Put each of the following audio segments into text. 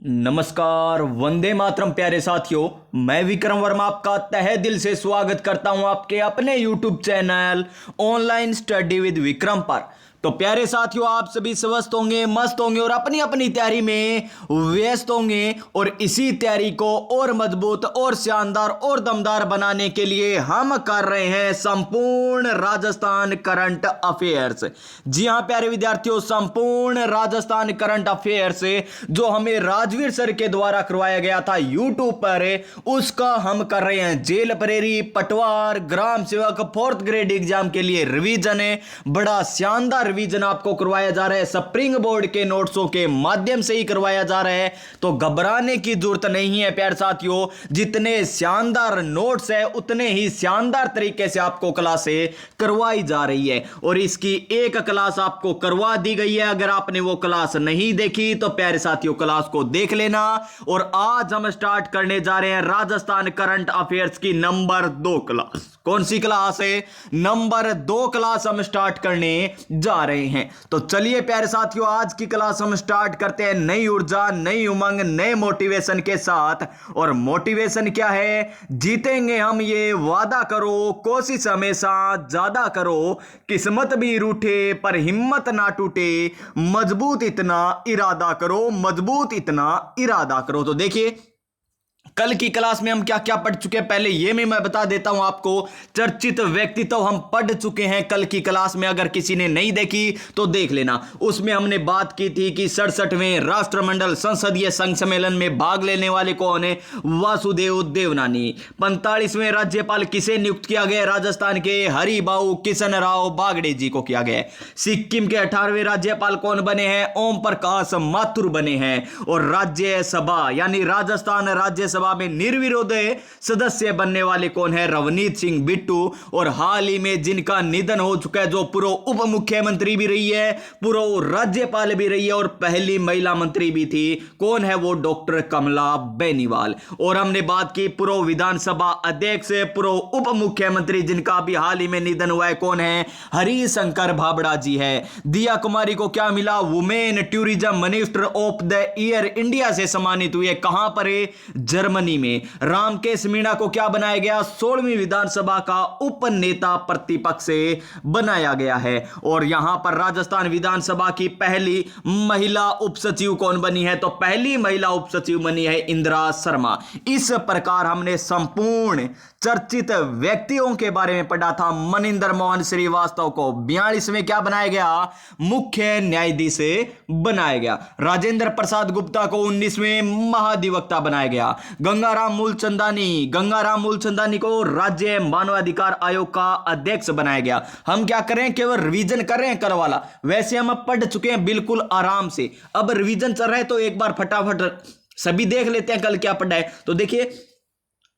नमस्कार, वंदे मातरम प्यारे साथियों। मैं विक्रम वर्मा आपका तहे दिल से स्वागत करता हूं आपके अपने YouTube channel online study with Vikram पर। तो प्यारे साथियों, आप सभी स्वस्थ होंगे, मस्त होंगे और अपनी अपनी तैयारी में व्यस्त होंगे। और इसी तैयारी को और मजबूत और शानदार और दमदार बनाने के लिए हम कर रहे हैं संपूर्ण राजस्थान करंट अफेयर्स। जी हां प्यारे विद्यार्थियों, संपूर्ण राजस्थान करंट अफेयर्स जो हमें राजवीर सर के द्वारा करवाया गया था यूट्यूब पर, उसका हम कर रहे हैं जेल प्रेरी, पटवार, ग्राम सेवक 4th ग्रेड एग्जाम के लिए रिवीजन है। बड़ा शानदार रिवीजन आपको करवाया जा रहा है, स्प्रिंग बोर्ड के नोट्सों के माध्यम से ही करवाया जा रहा है। तो घबराने की जरूरत नहीं है प्यारे साथियों। जितने शानदार नोट्स है उतने ही शानदार तरीके से आपको क्लासें करवाई जा रही है। और इसकी एक क्लास आपको करवा दी गई है। अगर आपने वो क्लास नहीं देखी तो प्यारे साथियों क्लास को देख लेना। और आज हम स्टार्ट करने जा रहे हैं राजस्थान करंट अफेयर्स की नंबर 2 क्लास। कौन सी क्लास है? नंबर 2 क्लास हम स्टार्ट करने जा रहे हैं। तो चलिए प्यारे साथियों, आज की क्लास हम स्टार्ट करते हैं नई ऊर्जा, नई उमंग, नए मोटिवेशन के साथ। और मोटिवेशन क्या है? जीतेंगे हम, ये वादा करो, कोशिश हमेशा ज्यादा करो, किस्मत भी रूठे पर हिम्मत ना टूटे, मजबूत इतना इरादा करो, मजबूत इतना इरादा करो। तो देखिए कल की क्लास में हम क्या क्या पढ़ चुके हैं, पहले ये मैं बता देता हूं आपको। चर्चित व्यक्तित्व हम पढ़ चुके हैं कल की क्लास में। अगर किसी ने नहीं देखी तो देख लेना। उसमें हमने बात की थी कि 67वें राष्ट्रमंडल संसदीय संघ सम्मेलन में भाग लेने वाले कौन है? वासुदेव देवनानी। 45वें राज्यपाल किसे नियुक्त किया गया? राजस्थान के हरिभाऊ किशन राव बागड़े जी को किया गया। सिक्किम के 18वें राज्यपाल कौन बने हैं? ओम प्रकाश माथुर बने हैं। और राज्यसभा यानी राजस्थान राज्यसभा में निर्विरोध सदस्य बनने वाले कौन है? रवनीत सिंह बिट्टू। और हाल ही में जिनका निधन हो चुका है, जो पूर्व उप मुख्यमंत्री भी रही है, पूर्व राज्यपाल भी रही है और पहली महिला मंत्री भी थी, कौन है वो? डॉक्टर कमला बेनीवाल। और हमने बात की पूर्व विधानसभा अध्यक्ष, पूर्व उप मुख्यमंत्री जिनका अभी हाल ही में निधन हुआ है, कौन है? हरिशंकर भाबड़ा जी है। दिया कुमारी को क्या मिला? Women tourism minister of the year India से सम्मानित हुए। कहां पर है? जर्मनी में। रामकेश मीणा को क्या बनाया गया? 16वीं विधानसभा का उप नेता प्रतिपक्ष से बनाया गया है। और यहां पर राजस्थान विधानसभा की पहली महिला उप सचिव कौन बनी है? तो पहली महिला उप सचिव बनी है इंदिरा शर्मा। इस प्रकार हमने संपूर्ण चर्चित व्यक्तियों के बारे में पढ़ा था। मनिंदर मोहन श्रीवास्तव को 42वें क्या बनाया गया? मुख्य न्यायाधीश बनाया गया। राजेंद्र प्रसाद गुप्ता को 19वें महाधिवक्ता बनाया गया। गंगाराम मूलचंदानी को राज्य मानवाधिकार आयोग का अध्यक्ष बनाया गया। हम क्या कर रहे हैं? केवल रिवीजन कर रहे हैं कल वाला। वैसे हम अब पढ़ चुके हैं बिल्कुल आराम से। अब रिवीजन चल रहा है तो एक बार फटाफट सभी देख लेते हैं कल क्या पढ़ा है। तो देखिए,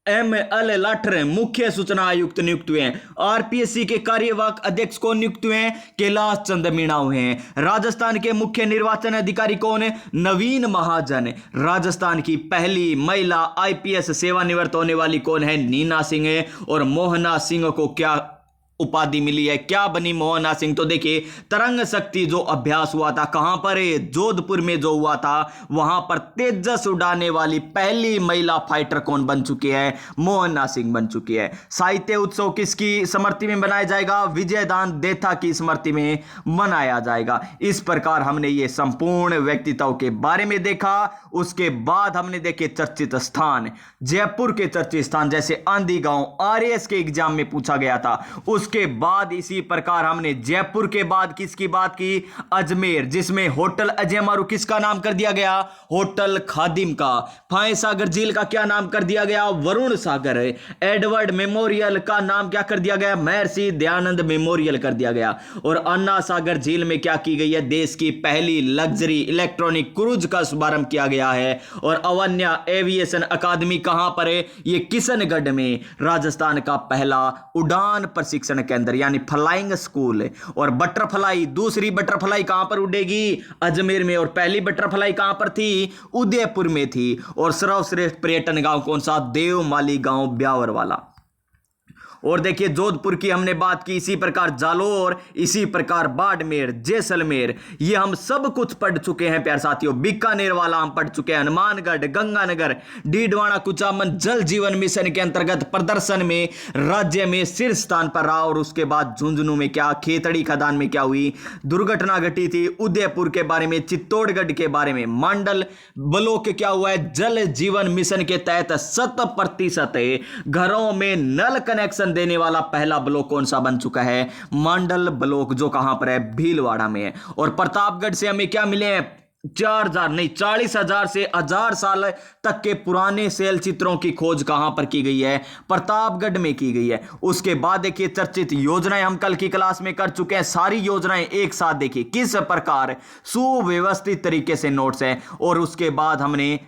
ML लाठर मुख्य सूचना आयुक्त नियुक्त हुए हैं। RPSC के कार्यवाहक अध्यक्ष कौन नियुक्त हुए हैं? कैलाश चंद मीणा हुए हैं। राजस्थान के मुख्य निर्वाचन अधिकारी कौन है? नवीन महाजन। राजस्थान की पहली महिला IPS सेवानिवृत्त होने वाली कौन है? नीना सिंह है। और मोहना सिंह को क्या उपाधि मिली है? क्या बनी मोहना सिंह? तो देखिए, तरंग शक्ति जो अभ्यास हुआ था, कहां पर है? जोधपुर में जो हुआ था, वहां पर तेजस उड़ाने वाली पहली महिला फाइटर कौन बन चुकी है? मोहना सिंह बन चुकी है। साहित्य उत्सव किसकी स्मृति में मनाया जाएगा? विजयदान देथा की स्मृति में मनाया जाएगा। इस प्रकार हमने ये संपूर्ण व्यक्तित्व के बारे में देखा। उसके बाद हमने देखे चर्चित स्थान, जयपुर के चर्चित स्थान, जैसे आंधी गांव RAS के एग्जाम में पूछा गया था। उसके बाद इसी प्रकार हमने जयपुर के बाद किसकी बात की? अजमेर, जिसमें होटल अजय मारू किसका नाम कर दिया गया? होटल खादिम का। फाय सागर झील का क्या नाम कर दिया गया? वरुण सागर। एडवर्ड मेमोरियल का नाम क्या कर दिया गया? महर्षि दयानंद मेमोरियल कर दिया गया। और अन्ना सागर झील में क्या की गई है? देश की पहली लग्जरी इलेक्ट्रॉनिक क्रूज का शुभारंभ किया गया है। और अवन्या एविएशन अकादमी कहां पर है? ये किशनगढ़ में। राजस्थान का पहला उड़ान प्रशिक्षण केंद्र यानी फ्लाइंग स्कूल। और बटरफ्लाई, दूसरी बटरफ्लाई कहां पर उड़ेगी? अजमेर में। और पहली बटरफ्लाई कहां पर थी? उदयपुर में थी। और सर्वश्रेष्ठ पर्यटन गांव कौन सा? देवमाली गांव, ब्यावर वाला। और देखिए जोधपुर की हमने बात की, इसी प्रकार जालोर, इसी प्रकार बाड़मेर, जैसलमेर, ये हम सब कुछ पढ़ चुके हैं प्यारे साथियों। बीकानेर वाला हम पढ़ चुके हैं, हनुमानगढ़, गंगानगर, डीडवाना, कुचामन जल जीवन मिशन के अंतर्गत प्रदर्शन में राज्य में शीर्ष स्थान पर रहा। और उसके बाद झुंझुनू में क्या, खेतड़ी खदान में क्या हुई दुर्घटना घटी थी, उदयपुर के बारे में, चित्तौड़गढ़ के बारे में, मांडल ब्लॉक क्या हुआ है, जल जीवन मिशन के तहत 100% घरों में नल कनेक्शन देने वाला पहला ब्लॉक कौन सा बन चुका है, मांडल ब्लॉक, जो कहां पर है, भीलवाड़ा में है। और प्रतापगढ़ से हमें क्या मिले हैं, 4000 नहीं 40,000 से 1000 साल तक के पुराने सेल चित्रों की खोज कहां पर की गई है, प्रतापगढ़ में की गई है। उसके बाद देखिए चर्चित योजनाएं हम कल की क्लास में कर चुके हैं, सारी योजनाएं एक साथ देखिए किस प्रकार सुव्यवस्थित तरीके से नोट्स है। और उसके बाद हमने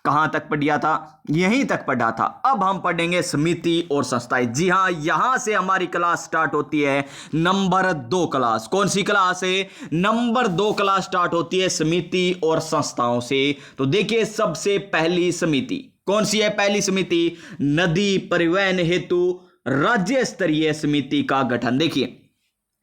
कहां तक पढ़ा था, यहीं तक पढ़ा था। अब हम पढ़ेंगे समिति और संस्थाएं। जी हां, यहां से हमारी क्लास स्टार्ट होती है नंबर 2 क्लास। कौन सी क्लास है, नंबर 2 क्लास स्टार्ट होती है समिति और संस्थाओं से। तो देखिए सबसे पहली समिति कौन सी है, पहली समिति नदी परिवहन हेतु राज्य स्तरीय समिति का गठन। देखिए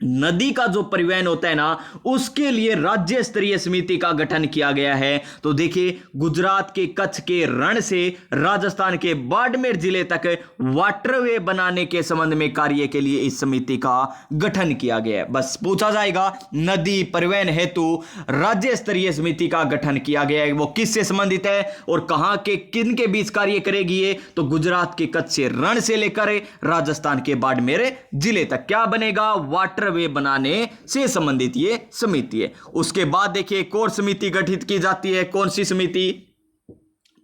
नदी का जो परिवहन होता है ना, उसके लिए राज्य स्तरीय समिति का गठन किया गया है। तो देखिए गुजरात के कच्छ के रण से राजस्थान के बाड़मेर जिले तक वाटरवे बनाने के संबंध में कार्य के लिए इस समिति का गठन किया गया है। बस पूछा जाएगा नदी परिवहन हेतु राज्य स्तरीय समिति का गठन किया गया है, वो किससे संबंधित है और कहां के किन के बीच कार्य करेगी ये, तो गुजरात के कच्छ रण से लेकर राजस्थान के बाड़मेर जिले तक क्या बनेगा, वाटर वे बनाने से संबंधित ये समिति है। उसके बाद देखिए एक और समिति गठित की जाती है, कौन सी समिति,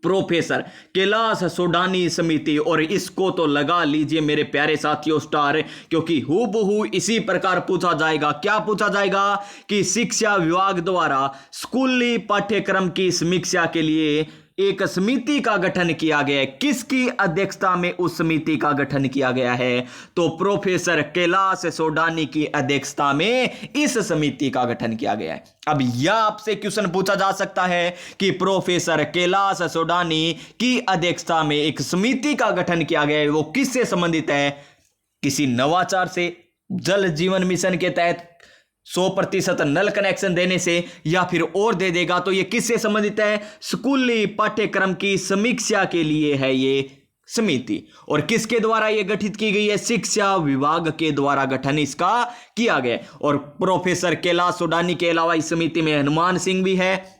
प्रोफेसर कैलाश सोडानी समिति। और इसको तो लगा लीजिए मेरे प्यारे साथियों स्टार, क्योंकि हूबहू इसी प्रकार पूछा जाएगा। क्या पूछा जाएगा कि शिक्षा विभाग द्वारा स्कूली पाठ्यक्रम की समीक्षा के लिए एक समिति का गठन किया गया है। किसकी अध्यक्षता में उस समिति का गठन किया गया है, तो प्रोफेसर कैलाश सोडानी की अध्यक्षता में इस समिति का गठन किया गया है। अब यह आपसे क्वेश्चन पूछा जा सकता है कि प्रोफेसर कैलाश सोडानी की अध्यक्षता में एक समिति का गठन किया गया है, वो किससे संबंधित है, किसी नवाचार से, जल जीवन मिशन के तहत 100% नल कनेक्शन देने से, या फिर और दे देगा तो ये किससे संबंधित है, स्कूली पाठ्यक्रम की समीक्षा के लिए है ये समिति। और किसके द्वारा ये गठित की गई है, शिक्षा विभाग के द्वारा गठन इसका किया गया। और प्रोफेसर कैलाश सोडानी के अलावा इस समिति में हनुमान सिंह भी है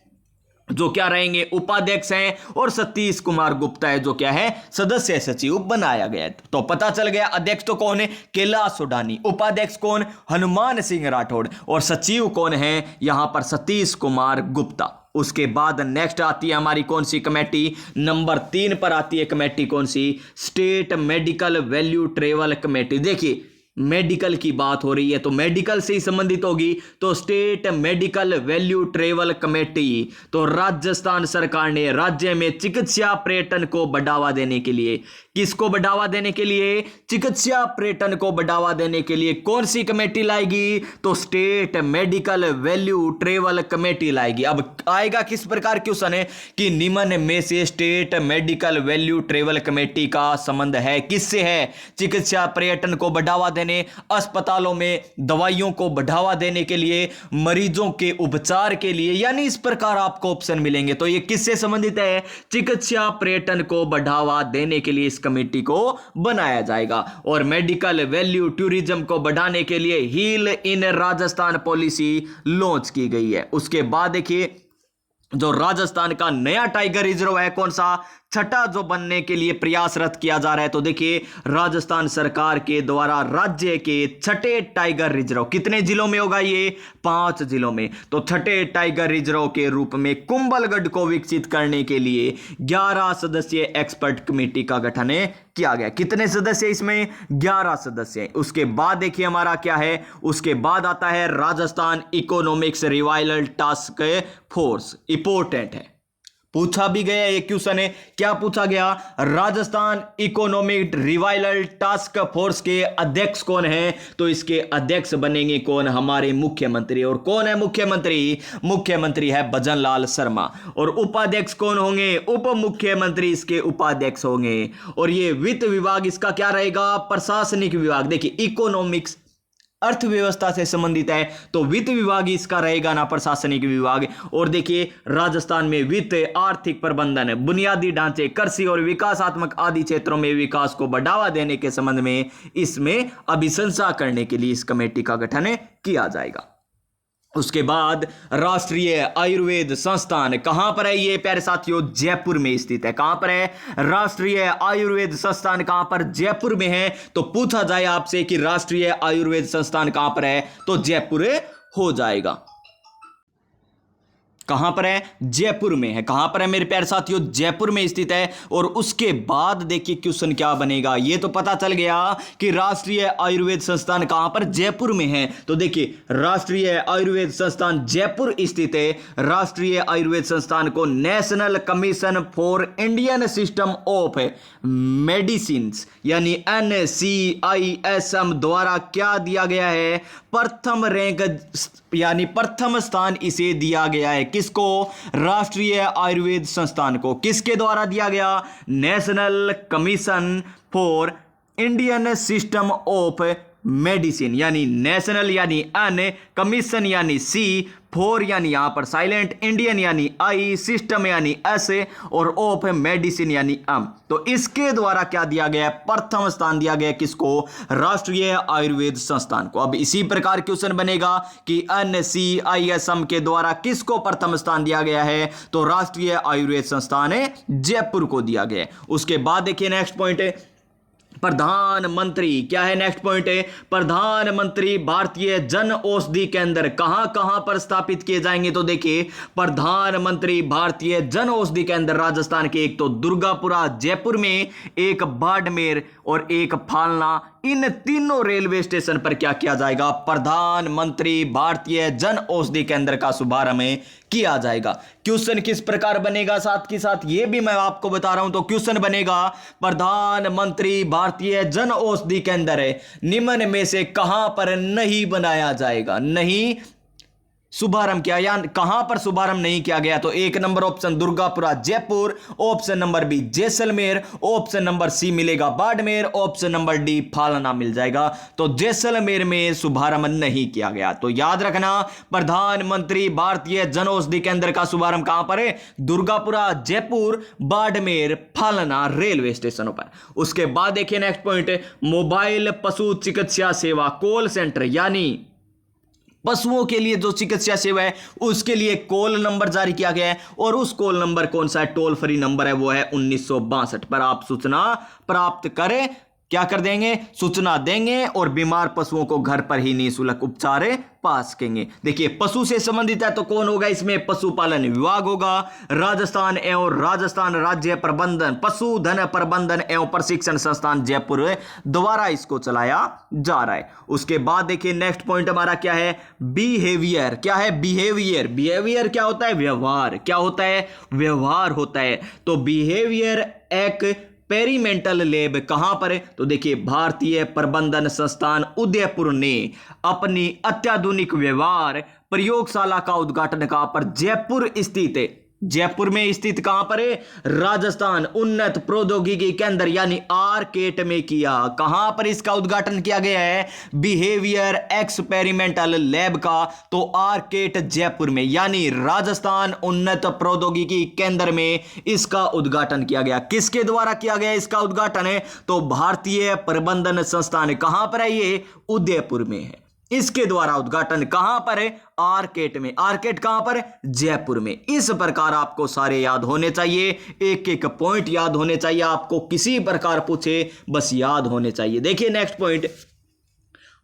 जो क्या रहेंगे, उपाध्यक्ष हैं, और सतीश कुमार गुप्ता है जो क्या है, सदस्य सचिव बनाया गया है। तो पता चल गया अध्यक्ष तो कौन है, कैलाश सोडानी, उपाध्यक्ष कौन, हनुमान सिंह राठौड़, और सचिव कौन है यहां पर, सतीश कुमार गुप्ता। उसके बाद नेक्स्ट आती है हमारी कौन सी कमेटी, नंबर 3 पर आती है कमेटी कौन सी, state medical value travel committee. देखिए मेडिकल की बात हो रही है तो मेडिकल से ही संबंधित होगी, तो state medical value travel committee. तो राजस्थान सरकार ने राज्य में चिकित्सा पर्यटन को बढ़ावा देने के लिए, किसको बढ़ावा देने के लिए, चिकित्सा पर्यटन को बढ़ावा देने के लिए कौन सी कमेटी लाएगी, तो state medical value travel committee लाएगी। अब आएगा किस प्रकार क्वेश्चन है कि निम्न में से state medical value travel committee का संबंध है किससे है, चिकित्सा पर्यटन को बढ़ावा देने, अस्पतालों में दवाइयों को बढ़ावा देने के लिए, मरीजों के उपचार के लिए, यानी इस प्रकार आपको ऑप्शन मिलेंगे। तो ये किससे संबंधित है, चिकित्सा पर्यटन को बढ़ावा देने के लिए इस कमेटी को बनाया जाएगा। और मेडिकल वैल्यू टूरिज्म को बढ़ाने के लिए heal in Rajasthan policy launch की गई है। उसके बाद देखिए जो राजस्थान का नया टाइगर रिजर्व है कौन सा, छठा जो बनने के लिए प्रयासरत किया जा रहा है। तो देखिए राजस्थान सरकार के द्वारा राज्य के छठे टाइगर रिजर्व कितने जिलों में होगा, ये 5 जिलों में। तो छठे टाइगर रिजर्व के रूप में कुंभलगढ़ को विकसित करने के लिए 11 सदस्यीय एक्सपर्ट कमेटी का गठन किया गया। कितने सदस्य इसमें, 11 सदस्य। उसके बाद देखिए हमारा क्या है, उसके बाद आता है Rajasthan economics revival task force, important है, पूछा भी गया एक क्वेश्चन है, क्या पूछा गया, Rajasthan economic revival task force के अध्यक्ष कौन है, तो इसके अध्यक्ष बनेंगे कौन, हमारे मुख्यमंत्री। और कौन है मुख्यमंत्री, मुख्यमंत्री है भजनलाल शर्मा। और उपाध्यक्ष कौन होंगे, उप मुख्यमंत्री इसके उपाध्यक्ष होंगे। और ये वित्त विभाग इसका क्या रहेगा, प्रशासनिक विभाग। देखिए इकोनॉमिक्स अर्थव्यवस्था से संबंधित है, तो वित्त विभाग इसका रहेगा ना, प्रशासनिक विभाग। और देखिए राजस्थान में वित्त, आर्थिक प्रबंधन, बुनियादी ढांचे, कृषि और विकासात्मक आदि क्षेत्रों में विकास को बढ़ावा देने के संबंध में इसमें अभिशंसा करने के लिए इस कमेटी का गठन किया जाएगा। उसके बाद राष्ट्रीय आयुर्वेद संस्थान कहां पर है, ये प्यारे साथियों जयपुर में स्थित है। कहां पर है, राष्ट्रीय आयुर्वेद संस्थान कहां पर, जयपुर में है। तो पूछा जाए आपसे कि राष्ट्रीय आयुर्वेद संस्थान कहां पर है, तो जयपुर हो जाएगा। कहां पर है, जयपुर में है। कहां पर है मेरे प्यारे साथियों, जयपुर में स्थित है। और उसके बाद देखिए क्वेश्चन क्या बनेगा, ये तो पता चल गया कि राष्ट्रीय आयुर्वेद संस्थान कहां पर, जयपुर में है। तो देखिए राष्ट्रीय आयुर्वेद संस्थान जयपुर स्थित है। राष्ट्रीय आयुर्वेद संस्थान को national commission for Indian system of medicine यानी NCISM द्वारा क्या दिया गया है, प्रथम रैंक यानी प्रथम स्थान इसे दिया गया है। किसको, राष्ट्रीय आयुर्वेद संस्थान को। किसके द्वारा दिया गया, national commission for Indian system of medicine यानी नेशनल यानी N, कमीशन यानी C, फोर यानी यहां पर साइलेंट, इंडियन यानी I, सिस्टम यानी S और ऑफ मेडिसिन यानी M। तो इसके द्वारा क्या दिया गया, प्रथम स्थान दिया गया किसको, राष्ट्रीय आयुर्वेद संस्थान को। अब इसी प्रकार क्वेश्चन बनेगा कि NCISM के द्वारा किसको प्रथम स्थान दिया गया है, तो राष्ट्रीय आयुर्वेद संस्थान जयपुर को दिया गया। उसके बाद देखिए नेक्स्ट पॉइंट है प्रधानमंत्री, क्या है नेक्स्ट पॉइंट है, प्रधानमंत्री भारतीय जन औषधि केंद्र कहां कहां पर स्थापित किए जाएंगे। तो देखिए प्रधानमंत्री भारतीय जन औषधि केंद्र राजस्थान के एक तो दुर्गापुरा जयपुर में, एक बाड़मेर और एक फालना, इन तीनों रेलवे स्टेशन पर क्या किया जाएगा, प्रधानमंत्री भारतीय जन औषधि केंद्र का शुभारंभ किया जाएगा। क्वेश्चन किस प्रकार बनेगा, साथ के साथ यह भी मैं आपको बता रहा हूं। तो क्वेश्चन बनेगा प्रधानमंत्री भारतीय जन औषधि केंद्र है निम्न में से कहां पर नहीं बनाया जाएगा, नहीं शुभारंभ किया या कहां पर शुभारंभ नहीं किया गया। तो एक number option Durgapura Jaipur, option number B Jaisalmer, option number C मिलेगा Barmer, option number D Falna मिल जाएगा। तो जैसलमेर में शुभारंभ नहीं किया गया। तो याद रखना प्रधानमंत्री भारतीय जन औषधि केंद्र का शुभारंभ कहां पर है, दुर्गापुरा जयपुर, बाड़मेर, फालना रेलवे स्टेशनों पर। उसके बाद देखिए नेक्स्ट पॉइंट मोबाइल पशु चिकित्सा सेवा कॉल सेंटर यानी पशुओं के लिए जो चिकित्सा सेवा है उसके लिए कॉल नंबर जारी किया गया है। और उस कॉल नंबर कौन सा है, टोल फ्री नंबर है, वो है 1962 पर आप सूचना प्राप्त करें, क्या कर देंगे, सूचना देंगे और बीमार पशुओं को घर पर ही निःशुल्क उपचार पा सकेंगे। देखिए पशु से संबंधित है तो कौन होगा इसमें, पशुपालन विभाग होगा, राजस्थान एवं राजस्थान राज्य प्रबंधन पशुधन प्रबंधन एवं प्रशिक्षण संस्थान जयपुर द्वारा इसको चलाया जा रहा है। उसके बाद देखिए नेक्स्ट पॉइंट हमारा क्या है, बिहेवियर। क्या है, बिहेवियर। बिहेवियर क्या होता है, व्यवहार। क्या होता है, व्यवहार होता है। तो बिहेवियर एक पेरीमेंटल लैब कहां पर है, तो देखिए भारतीय प्रबंधन संस्थान उदयपुर ने अपनी अत्याधुनिक व्यवहार प्रयोगशाला का उद्घाटन कहां पर, जयपुर स्थित है। जयपुर में स्थित कहां पर है, राजस्थान उन्नत प्रौद्योगिकी केंद्र यानी आरकेट में किया। कहां पर इसका उद्घाटन किया गया है, बिहेवियर एक्सपेरिमेंटल लैब का, तो आरकेट जयपुर में यानी राजस्थान उन्नत प्रौद्योगिकी केंद्र में इसका उद्घाटन किया गया। किसके द्वारा किया गया इसका उद्घाटन है, तो भारतीय प्रबंधन संस्थान कहां पर है, ये उदयपुर में है। इसके द्वारा उद्घाटन कहां पर है, आरकेट में। आरकेट कहां पर, जयपुर में। इस प्रकार आपको सारे याद होने चाहिए, एक एक पॉइंट याद होने चाहिए, आपको किसी प्रकार पूछे बस याद होने चाहिए। देखिए नेक्स्ट पॉइंट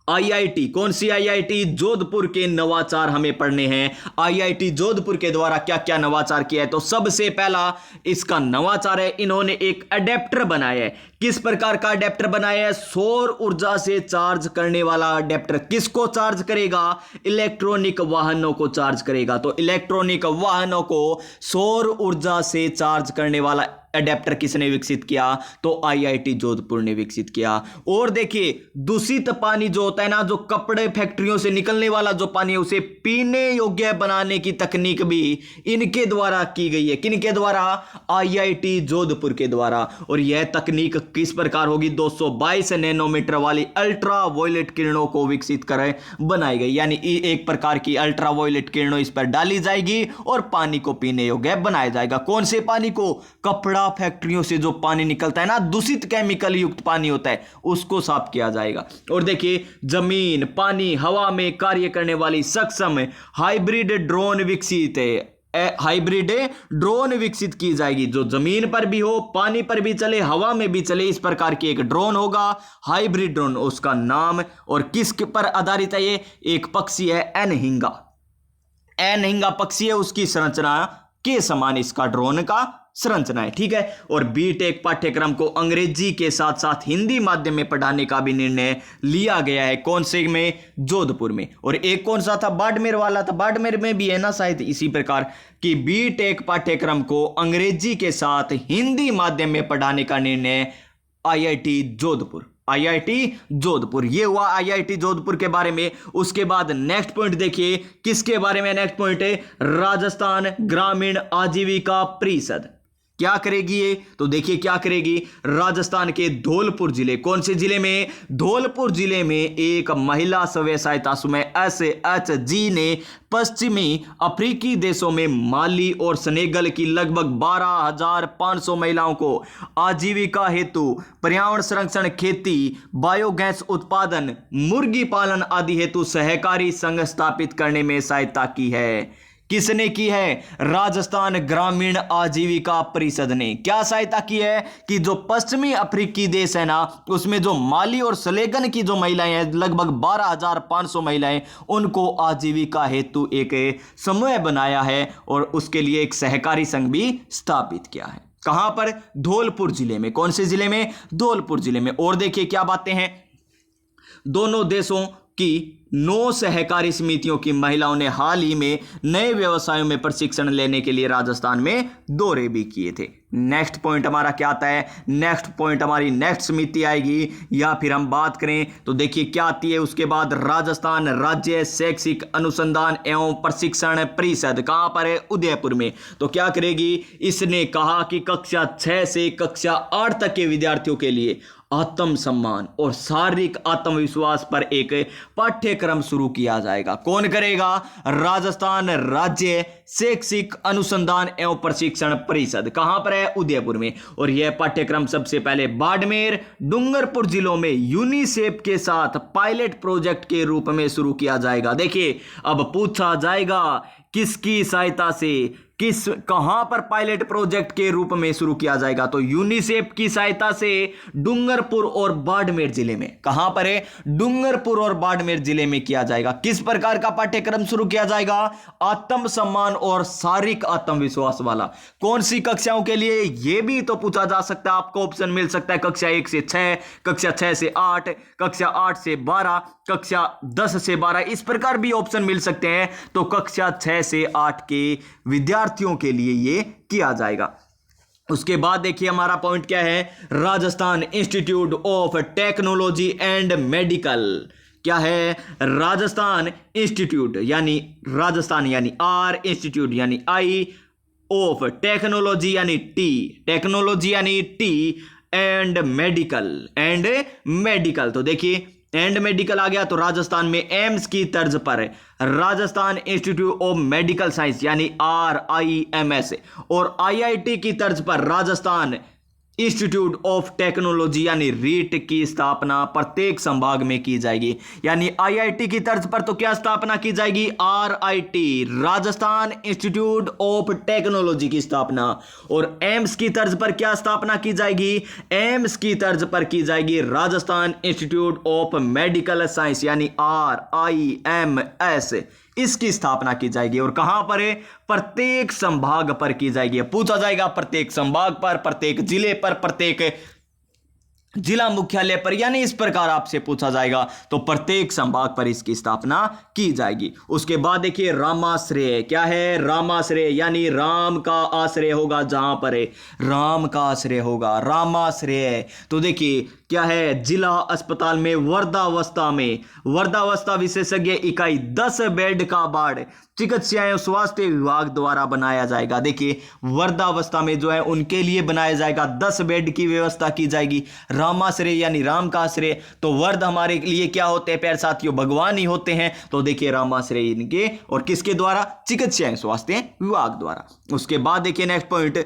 आईआईटी, कौन सी आईआईटी? जोधपुर के नवाचार हमें पढ़ने हैं। आईआईटी जोधपुर के द्वारा क्या क्या नवाचार किया है? तो सबसे पहला इसका नवाचार है, इन्होंने एक अडेप्टर बनाया है। किस प्रकार का अडेप्टर बनाया है? सौर ऊर्जा से चार्ज करने वाला अडेप्टर। किसको चार्ज करेगा? इलेक्ट्रॉनिक वाहनों को चार्ज करेगा। तो इलेक्ट्रॉनिक वाहनों को सौर ऊर्जा से चार्ज करने वाला अडेप्टर किसने विकसित किया? तो आईआईटी जोधपुर ने विकसित किया। और देखिए, दूषित पानी जो होता है ना, जो कपड़े फैक्ट्रियों से निकलने वाला जो पानी है, उसे पीने योग्य बनाने की तकनीक भी इनके द्वारा की गई है। किनके द्वारा? आईआईटी जोधपुर के द्वारा। और यह तकनीक किस प्रकार होगी? 222 नैनोमीटर वाली अल्ट्रा वायलेट किरणों को विकसित कर बनाई गई, यानी एक प्रकार की अल्ट्रा वायलेट किरणों इस पर डाली जाएगी और पानी को पीने योग्य बनाया जाएगा। कौन से पानी को? कपड़ा फैक्ट्रियों से जो पानी निकलता है ना, दूषित केमिकल युक्त पानी होता है, उसको साफ किया जाएगा। और देखिए, जमीन, पानी, हवा में कार्य करने वाली सक्षम हाइब्रिड ड्रोन विकसित है। हाइब्रिड ड्रोन विकसित की जाएगी, जो जमीन पर भी हो, पानी पर भी चले, हवा में भी चले, इस प्रकार की एक ड्रोन होगा, हाइब्रिड ड्रोन उसका नाम। और किस पर आधारित है ये? एक पक्षी है एनहिंगा। एनहिंगा पक्षी है, उसकी संरचना के समान इसका ड्रोन का संरचना है। ठीक है। और बीटेक पाठ्यक्रम को अंग्रेजी के साथ साथ हिंदी माध्यम में पढ़ाने का भी निर्णय लिया गया है। कौन से में? जोधपुर में। और एक कौन सा था? बाड़मेर वाला था। बाड़मेर में भी है ना शायद इसी प्रकार कि बीटेक पाठ्यक्रम को अंग्रेजी के साथ हिंदी माध्यम में पढ़ाने का निर्णय आईआईटी जोधपुर। आईआईटी जोधपुर, ये हुआ आईआईटी जोधपुर के बारे में। उसके बाद नेक्स्ट पॉइंट देखिए, किसके बारे में नेक्स्ट पॉइंट है? राजस्थान ग्रामीण आजीविका परिषद क्या करेगी ये? तो देखिए क्या करेगी। राजस्थान के धौलपुर जिले, कौन से जिले में? धौलपुर जिले में एक महिला स्वयं सहायता समूह SHG ने पश्चिमी अफ्रीकी देशों में माली और सेनेगल की लगभग 12,500 महिलाओं को आजीविका हेतु पर्यावरण संरक्षण, खेती, बायोगैस उत्पादन, मुर्गी पालन आदि हेतु सहकारी संघ स्थापित करने में सहायता की है। किसने की है? राजस्थान ग्रामीण आजीविका परिषद ने। क्या सहायता की है? कि जो पश्चिमी अफ्रीकी देश है ना, उसमें जो माली और सेनेगल की जो महिलाएं हैं, लगभग 12,500 महिलाएं, उनको आजीविका हेतु एक समूह बनाया है और उसके लिए एक सहकारी संघ भी स्थापित किया है। कहां पर? धौलपुर जिले में। कौन से जिले में? धौलपुर जिले में। और देखिए क्या बातें हैं, दोनों देशों की 9 सहकारी समितियों की महिलाओं ने हाल ही में नए व्यवसायों में प्रशिक्षण लेने के लिए राजस्थान में दौरे भी किए थे। नेक्स्ट पॉइंट हमारा क्या आता है? नेक्स्ट पॉइंट हमारी नेक्स्ट समिति आएगी, या फिर हम बात करें तो देखिए क्या आती है उसके बाद। राजस्थान राज्य शैक्षिक अनुसंधान एवं प्रशिक्षण परिषद, कहां पर है? उदयपुर में। तो क्या करेगी? इसने कहा कि कक्षा 6 से कक्षा 8 तक के विद्यार्थियों के लिए आत्म सम्मान और शारीरिक आत्मविश्वास पर एक पाठ्यक्रम शुरू किया जाएगा। कौन करेगा? राजस्थान राज्य शैक्षिक अनुसंधान एवं प्रशिक्षण परिषद। कहां पर है? उदयपुर में। और यह पाठ्यक्रम सबसे पहले बाड़मेर, डूंगरपुर जिलों में यूनिसेफ के साथ पायलट प्रोजेक्ट के रूप में शुरू किया जाएगा। देखिए, अब पूछा जाएगा किसकी सहायता से, कहां पर पायलट प्रोजेक्ट के रूप में शुरू किया जाएगा? तो यूनिसेफ की सहायता से डूंगरपुर और बाड़मेर जिले में। कहां पर है? डूंगरपुर और बाड़मेर जिले में किया जाएगा। किस प्रकार का पाठ्यक्रम शुरू किया जाएगा? आत्म सम्मान और शारीरिक आत्मविश्वास वाला। कौन सी कक्षाओं के लिए? यह भी तो पूछा जा सकता है, आपको ऑप्शन मिल सकता है कक्षा 1 से 6, कक्षा 6 से 8, कक्षा 8 से 12, कक्षा 10 से 12, इस प्रकार भी ऑप्शन मिल सकते हैं। तो कक्षा 6 से 8 के विद्यार्थियों के लिए ये किया जाएगा। उसके बाद देखिए हमारा पॉइंट क्या है? Rajasthan institute of technology and medical. क्या है? राजस्थान इंस्टीट्यूट यानी राजस्थान यानी R, इंस्टीट्यूट यानी I, ऑफ टेक्नोलॉजी यानी T, टेक्नोलॉजी यानी T, एंड मेडिकल। तो देखिए एंड मेडिकल आ गया, तो राजस्थान में एम्स की तर्ज पर Rajasthan institute of medical science यानी RIMS, और IIT की तर्ज पर राजस्थान इंस्टीट्यूट ऑफ टेक्नोलॉजी यानी रीट की स्थापना प्रत्येक संभाग में की जाएगी। यानी आईआईटी की तर्ज पर तो क्या स्थापना की जाएगी, RIT, Rajasthan institute of technology की स्थापना। और एम्स की तर्ज पर क्या स्थापना की जाएगी, एम्स की तर्ज पर की जाएगी Rajasthan institute of medical science यानी RIMS, इसकी स्थापना की जाएगी। और कहां पर है, प्रत्येक संभाग पर की जाएगी। पूछा जाएगा प्रत्येक संभाग पर, प्रत्येक जिले पर, प्रत्येक जिला मुख्यालय पर, यानी इस प्रकार आपसे पूछा जाएगा तो प्रत्येक संभाग पर इसकी स्थापना की जाएगी। उसके बाद देखिए रामाश्रय, क्या है, रामाश्रय यानी राम का आश्रय होगा जहां पर है, राम का आश्रय होगा, रामाश्रय। तो देखिए क्या है, जिला अस्पताल में वर्धावस्था विशेषज्ञ इकाई 10 बेड का वार्ड चिकित्सा एवं स्वास्थ्य विभाग द्वारा बनाया जाएगा। देखिए वर्धावस्था में जो है उनके लिए बनाया जाएगा, 10 बेड की व्यवस्था की जाएगी। रामाश्रय यानी राम का आश्रय, तो वर्ध हमारे लिए क्या होते हैं प्यारे साथियों, भगवान ही होते हैं। तो देखिए रामाश्रय इनके और किसके द्वारा, चिकित्सा एवं स्वास्थ्य विभाग द्वारा। उसके बाद देखिए नेक्स्ट पॉइंट,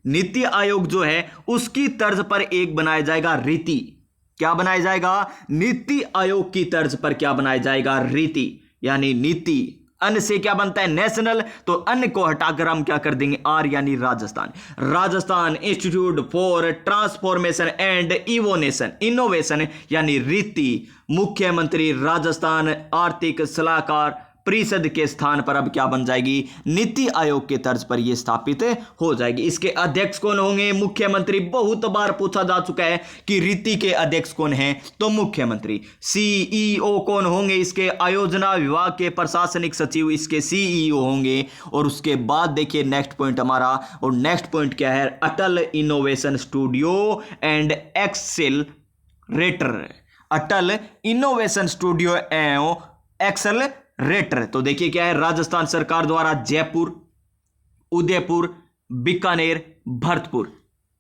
नीति आयोग जो है उसकी तर्ज पर एक बनाया जाएगा रीति। क्या बनाया जाएगा, नीति आयोग की तर्ज पर क्या बनाया जाएगा, रीति। यानी नीति, अन्य से क्या बनता है, नेशनल, तो अन्य को हटाकर हम क्या कर देंगे, आर यानी Rajasthan institute for transformation and innovation यानी रीति। मुख्यमंत्री राजस्थान आर्थिक सलाहकार परिषद के स्थान पर अब क्या बन जाएगी, नीति आयोग के तर्ज पर यह स्थापित हो जाएगी। इसके अध्यक्ष कौन होंगे, मुख्यमंत्री। बहुत बार पूछा जा चुका है कि रीति के अध्यक्ष कौन हैं, तो मुख्यमंत्री। सीईओ कौन होंगे, इसके आयोजना विभाग के प्रशासनिक सचिव इसके सीईओ होंगे। और उसके बाद देखिए नेक्स्ट पॉइंट हमारा, और नेक्स्ट पॉइंट क्या है, Atal innovation studio and accelerator, Atal innovation studio एवं एक्सेलरेटर। तो देखिए क्या है, राजस्थान सरकार द्वारा जयपुर, उदयपुर, बीकानेर, भरतपुर,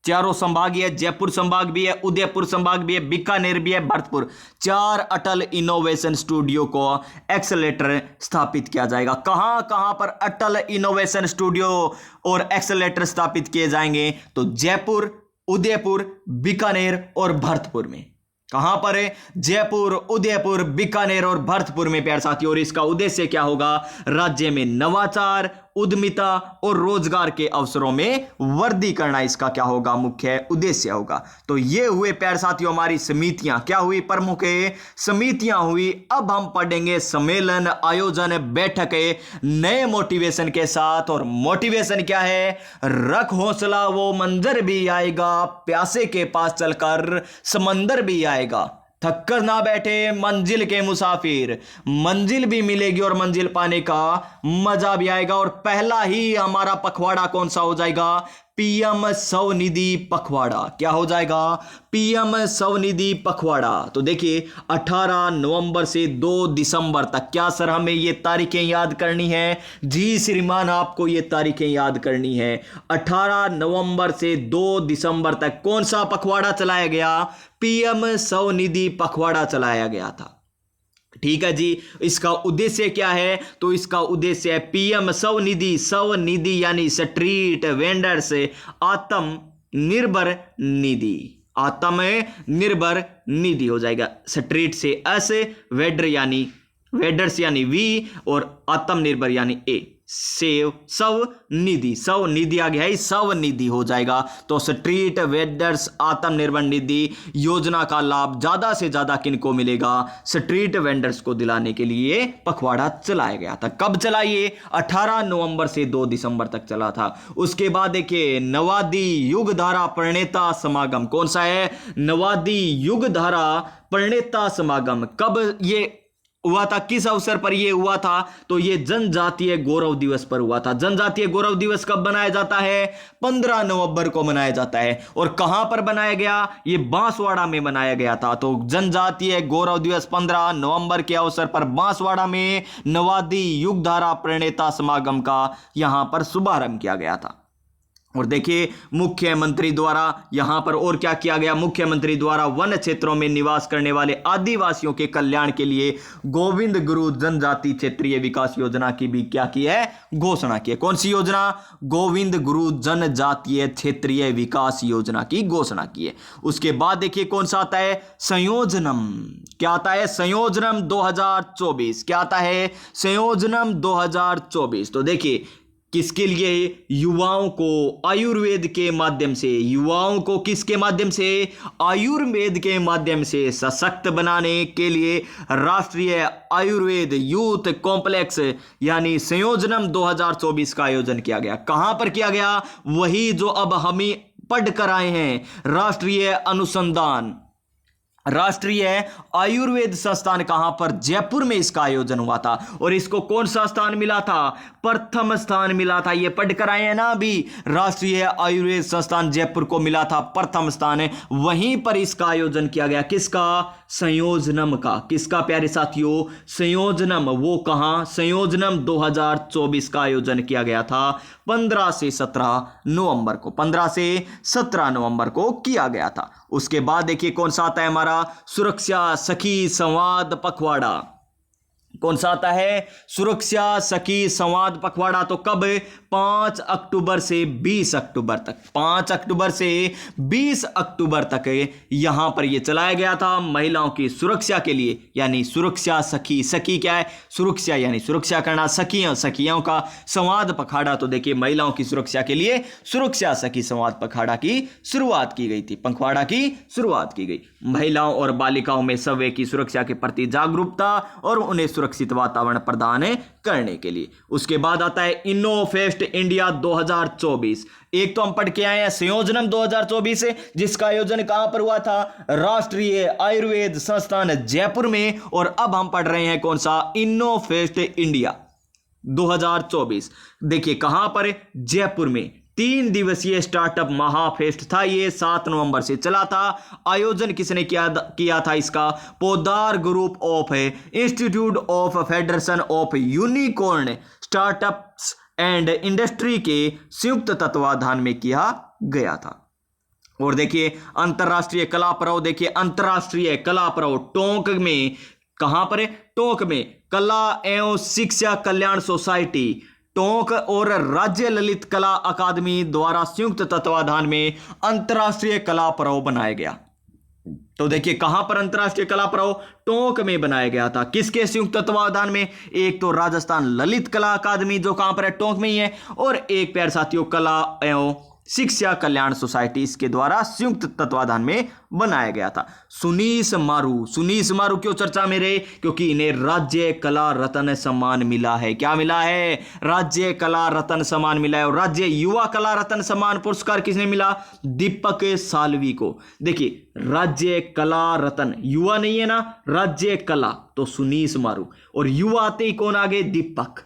चारों संभाग है, जयपुर संभाग भी है, उदयपुर संभाग भी है, बीकानेर भी है, भरतपुर, 4 अटल इनोवेशन स्टूडियो को एक्सेलरेटर स्थापित किया जाएगा। कहां कहां पर अटल इनोवेशन स्टूडियो और एक्सेलरेटर स्थापित किए जाएंगे, तो जयपुर, उदयपुर, बीकानेर और भरतपुर में। कहां पर है, जयपुर, उदयपुर, बीकानेर और भरतपुर में प्यारे साथियों। और इसका उद्देश्य क्या होगा, राज्य में नवाचार, उद्यमिता और रोजगार के अवसरों में वृद्धि करना इसका क्या होगा, मुख्य उद्देश्य होगा। तो ये हुए प्यारे साथियों हमारी समितियां, क्या हुई, प्रमुख समितियां हुई। अब हम पढ़ेंगे सम्मेलन, आयोजन, बैठकें नए मोटिवेशन के साथ। और मोटिवेशन क्या है, रख हौसला वो मंजर भी आएगा, प्यासे के पास चलकर समंदर भी आएगा, थक कर ना बैठे मंजिल के मुसाफिर, मंजिल भी मिलेगी और मंजिल पाने का मजा भी आएगा। और पहला ही हमारा पखवाड़ा कौन सा हो जाएगा, पीएम स्वनिधि पखवाड़ा। क्या हो जाएगा, पीएम स्वनिधि पखवाड़ा। तो देखिए 18 नवंबर से 2 दिसंबर तक, क्या सर हमें ये तारीखें याद करनी है, जी श्रीमान आपको ये तारीखें याद करनी है। 18 नवंबर से 2 दिसंबर तक कौन सा पखवाड़ा चलाया गया, पीएम स्वनिधि पखवाड़ा चलाया गया था। ठीक है जी, इसका उद्देश्य क्या है, तो इसका उद्देश्य है पीएम स्वनिधि यानी स्ट्रीट वेंडर्स आत्मनिर्भर निधि, आत्मनिर्भर निधि हो जाएगा। स्ट्रीट से एस, वेडर्स यानी वी और आत्मनिर्भर यानी ए, स्वनिधि आ गया है, स्वनिधि हो जाएगा। तो स्ट्रीट वेंडर्स आत्मनिर्भर निधि योजना का लाभ ज्यादा से ज्यादा किनको मिलेगा, स्ट्रीट वेंडर्स को दिलाने के लिए पखवाड़ा चलाया गया था। कब चला ये, 18 नवंबर से 2 दिसंबर तक चला था। उसके बाद देखिए नवादी युगधारा प्रणेता समागम, कौन सा है, नवादी युगधारा प्रणेता समागम। कब ये हुआ था, किस अवसर पर यह हुआ था, तो यह जनजातीय गौरव दिवस पर हुआ था। जनजातीय गौरव दिवस कब बनाया जाता है, 15 नवंबर को मनाया जाता है। और कहां पर बनाया गया, यह बांसवाड़ा में बनाया गया था। तो जनजातीय गौरव दिवस 15 नवंबर के अवसर पर बांसवाड़ा में नवादी युगधारा प्रणेता समागम का यहां पर शुभारंभ किया गया था। और देखिए मुख्यमंत्री द्वारा यहां पर और क्या किया गया, मुख्यमंत्री द्वारा वन क्षेत्रों में निवास करने वाले आदिवासियों के कल्याण के लिए गोविंद गुरु जनजाति क्षेत्रीय विकास योजना की भी क्या की है, घोषणा की है। कौन सी योजना, गोविंद गुरु जनजातीय क्षेत्रीय विकास योजना की घोषणा की है। उसके बाद देखिए कौन सा आता है, संयोजनम। क्या आता है, संयोजनम 2024। क्या आता है, संयोजनम 2024। तो देखिए किसके लिए, युवाओं को आयुर्वेद के माध्यम से, युवाओं को किसके माध्यम से, आयुर्वेद के माध्यम से सशक्त बनाने के लिए राष्ट्रीय आयुर्वेद यूथ कॉम्प्लेक्स यानी संयोजनम 2024 का आयोजन किया गया। कहां पर किया गया, वही जो अब हम ही पढ़ कर आए हैं, राष्ट्रीय अनुसंधान, राष्ट्रीय आयुर्वेद संस्थान। कहां पर, जयपुर में इसका आयोजन हुआ था। और इसको कौन सा स्थान मिला था, प्रथम स्थान मिला था। ये पढ़कर आए हैं ना अभी, राष्ट्रीय आयुर्वेद संस्थान जयपुर को मिला था प्रथम स्थान है। वहीं पर इसका आयोजन किया गया, किसका, संयोजनम का। किसका प्यारे साथियों, संयोजनम। वो कहां, संयोजनम 2024 का आयोजन किया गया था 15 से 17 नवंबर को, 15 से 17 नवंबर को किया गया था। उसके बाद देखिए कौन सा आता है हमारा, सुरक्षा सखी संवाद पखवाड़ा। कौन सा आता है, सुरक्षा सखी संवाद पखवाड़ा। तो कब, 5 अक्टूबर से 20 अक्टूबर तक, 5 अक्टूबर से 20 अक्टूबर तक यहां पर यह चलाया गया था महिलाओं की सुरक्षा के लिए, यानी सुरक्षा सखी। सखी क्या है, सुरक्षा यानी सुरक्षा करना, सखियों, सखियों का संवाद पखवाड़ा। तो देखिए महिलाओं की सुरक्षा के लिए सुरक्षा सखी संवाद पखवाड़ा की शुरुआत की गई थी, पखवाड़ा की शुरुआत की गई। महिलाओं और बालिकाओं में सवै की सुरक्षा के प्रति जागरूकता और उन्हें सुरक्षित वातावरण प्रदान करने के लिए। उसके बाद आता है इनोफेस्ट इंडिया 2024। एक तो हम पढ़ के आए हैं संयोजनम 2024 जिसका आयोजन कहां पर हुआ था, राष्ट्रीय आयुर्वेद संस्थान जयपुर में। और अब हम पढ़ रहे हैं कौन सा, इनोफेस्ट इंडिया 2024। देखिए कहां पर, जयपुर में। 3 दिवसीय स्टार्टअप महाफेस्ट था ये, 7 नवंबर से चला था। आयोजन किसने किया था इसका, Poddar group of institute of federation of unicorn startups and industry के संयुक्त तत्वाधान में किया गया था। और देखिए अंतरराष्ट्रीय कला पर्व, देखिए अंतरराष्ट्रीय कला पर्व टोंक में, कहां पर है, टोंक में कला एवं शिक्षा कल्याण सोसाइटी टोंक और राज्य ललित कला अकादमी द्वारा संयुक्त तत्वाधान में अंतरराष्ट्रीय कला पर्व बनाया गया। तो देखिए कहां पर अंतरराष्ट्रीय कला पर्व, टोंक में बनाया गया था। किसके संयुक्त तत्वाधान में, एक तो राजस्थान ललित कला अकादमी जो कहां पर है, टोंक में ही है, और एक प्यारे साथियों कला एवं शिक्षा कल्याण सोसाइटी इसके द्वारा संयुक्त तत्वाधान में बनाया गया था। सुनीस मारू क्यों चर्चा में रहे, क्योंकि इन्हें राज्य कला रत्न सम्मान मिला है। क्या मिला है, राज्य कला रत्न सम्मान मिला है। और राज्य युवा कला रत्न सम्मान पुरस्कार किसने मिला, दीपक सालवी को। देखिए राज्य कला रत्न, युवा नहीं है ना, राज्य कला, तो सुनीस मारू, और युवा आते ही कौन आ गए, दीपक।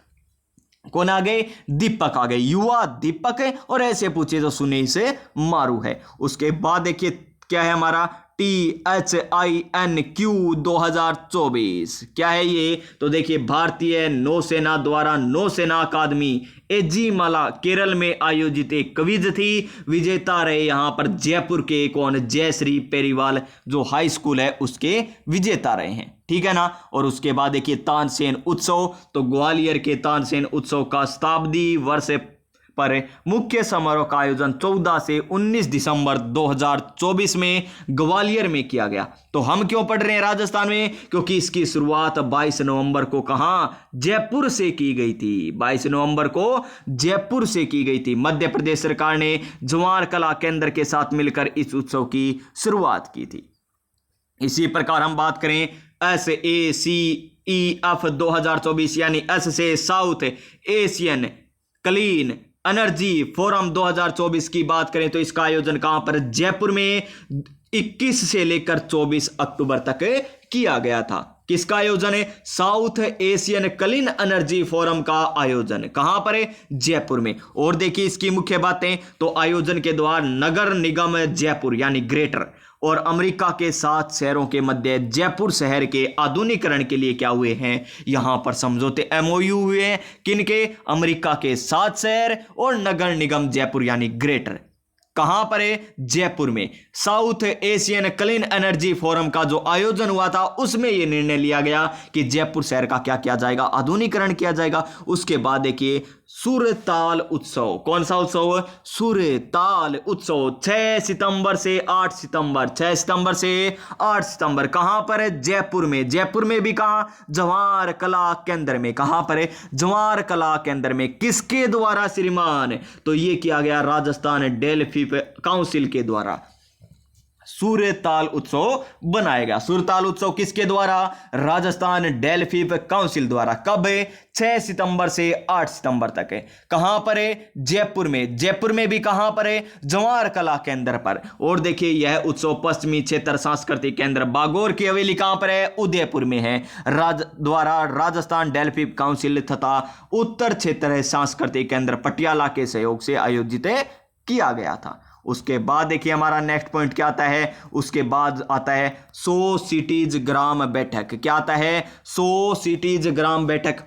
कौन आ गए, दीपक आ गए, युवा दीपक है, और ऐसे पूछे तो सुनीस मारू है। उसके बाद देखिए क्या है हमारा, THINQ 2024 क्या है ये, तो देखिए भारतीय नौसेना द्वारा नौसेना अकादमी एजीमाला केरल में आयोजित एक क्विज थी। विजेता रहे यहां पर जयपुर के कौन, जयश्री पेरीवाल जो हाई स्कूल है उसके विजेता रहे हैं, ठीक है ना। और उसके बाद देखिए तानसेन उत्सव, तो ग्वालियर के तानसेन उत्सव का शताब्दी वर्ष पर मुख्य समारोह का आयोजन 14 से 19 दिसंबर 2024 में ग्वालियर में किया गया। तो हम क्यों पढ़ रहे हैं राजस्थान में, क्योंकि इसकी शुरुआत 22 नवंबर को कहां, जयपुर से की गई थी। 22 नवंबर को जयपुर से की गई थी। मध्य प्रदेश सरकार ने जवाहर कला केंद्र के साथ मिलकर इस उत्सव की शुरुआत की थी। इसी प्रकार हम बात करें SACEF 2024 यानी एस से south Asian clean energy forum 2024 की बात करें तो इसका आयोजन कहां पर, जयपुर में 21 से लेकर 24 अक्टूबर तक किया गया था। किसका आयोजन है, south Asian clean energy forum का आयोजन कहां पर है, जयपुर में। और देखिए इसकी मुख्य बातें, तो आयोजन के द्वारा नगर निगम जयपुर यानी ग्रेटर और अमेरिका के 7 शहरों के मध्य जयपुर शहर के आधुनिकीकरण के लिए क्या हुए हैं, यहां पर समझौते एमओयू हुए हैं। किनके? अमेरिका के 7 शहर और नगर निगम जयपुर यानी ग्रेटर। कहां पर है? जयपुर में। South Asian clean energy forum का जो आयोजन हुआ था उसमें यह निर्णय लिया गया कि जयपुर शहर का क्या किया जाएगा, आधुनिकीकरण किया जाएगा। उसके बाद देखिए सूर्यताल उत्सव। कौन सा उत्सव? सूर्यताल उत्सव 6 सितंबर से 8 सितंबर, 6 सितंबर से 8 सितंबर। कहां पर है? जयपुर में। जयपुर में भी कहां? जवाहर कला केंद्र में। कहां पर है? जवाहर कला केंद्र में। किसके द्वारा श्रीमान? तो यह किया गया राजस्थान डेल्फी काउंसिल के द्वारा सूर्यताल उत्सव बनाया गया। सूर्यताल उत्सव किसके द्वारा? राजस्थान डेल्फी काउंसिल द्वारा। कब है? 6 सितंबर से 8 सितंबर तक है। कहां पर है? जयपुर में। जयपुर में भी कहां पर है? जवाहर कला केंद्र पर। और देखिए यह उत्सव पश्चिमी क्षेत्र सांस्कृतिक केंद्र बागौर की हवेली कहां पर है? उदयपुर में है। द्वारा राजस्थान डेल्फी काउंसिल तथा उत्तर क्षेत्र सांस्कृतिक केंद्र पटियाला के सहयोग से आयोजित किया गया था। उसके बाद देखिए हमारा नेक्स्ट पॉइंट क्या आता है? उसके बाद आता है 100 सिटीज ग्राम बैठक। क्या आता है? 100 सिटीज ग्राम बैठक।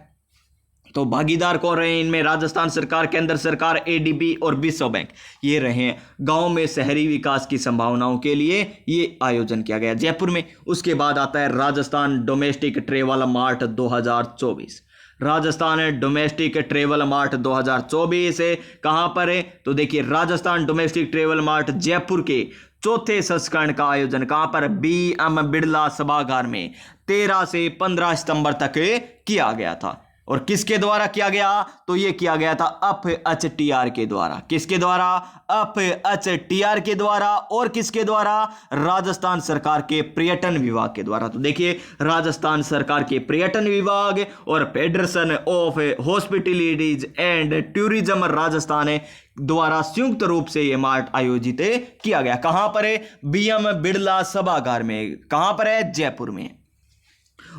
तो भागीदार कौन रहे इनमें? राजस्थान सरकार, केंद्र सरकार, एडीबी और विश्व बैंक ये रहे। गांव में शहरी विकास की संभावनाओं के लिए ये आयोजन किया गया जयपुर में। उसके बाद आता है Rajasthan domestic travel mart 2024। Rajasthan domestic travel mart 2024 कहां पर है? तो देखिए Rajasthan domestic travel mart Jaipur के 4थे संस्करण का आयोजन कहां पर? BM बिड़ला सभागार में 13 से 15 सितंबर तक किया गया था। और किसके द्वारा किया गया? तो यह किया गया था FHTR के द्वारा। किसके द्वारा? FHTR के द्वारा। और किसके द्वारा? राजस्थान सरकार के पर्यटन विभाग के द्वारा। तो देखिए राजस्थान सरकार के पर्यटन विभाग और federation of hospitalities and tourism Rajasthan द्वारा संयुक्त रूप से यह मार्ट आयोजित किया गया। कहां पर है? BM बिड़ला सभागार में। कहां पर है? जयपुर में।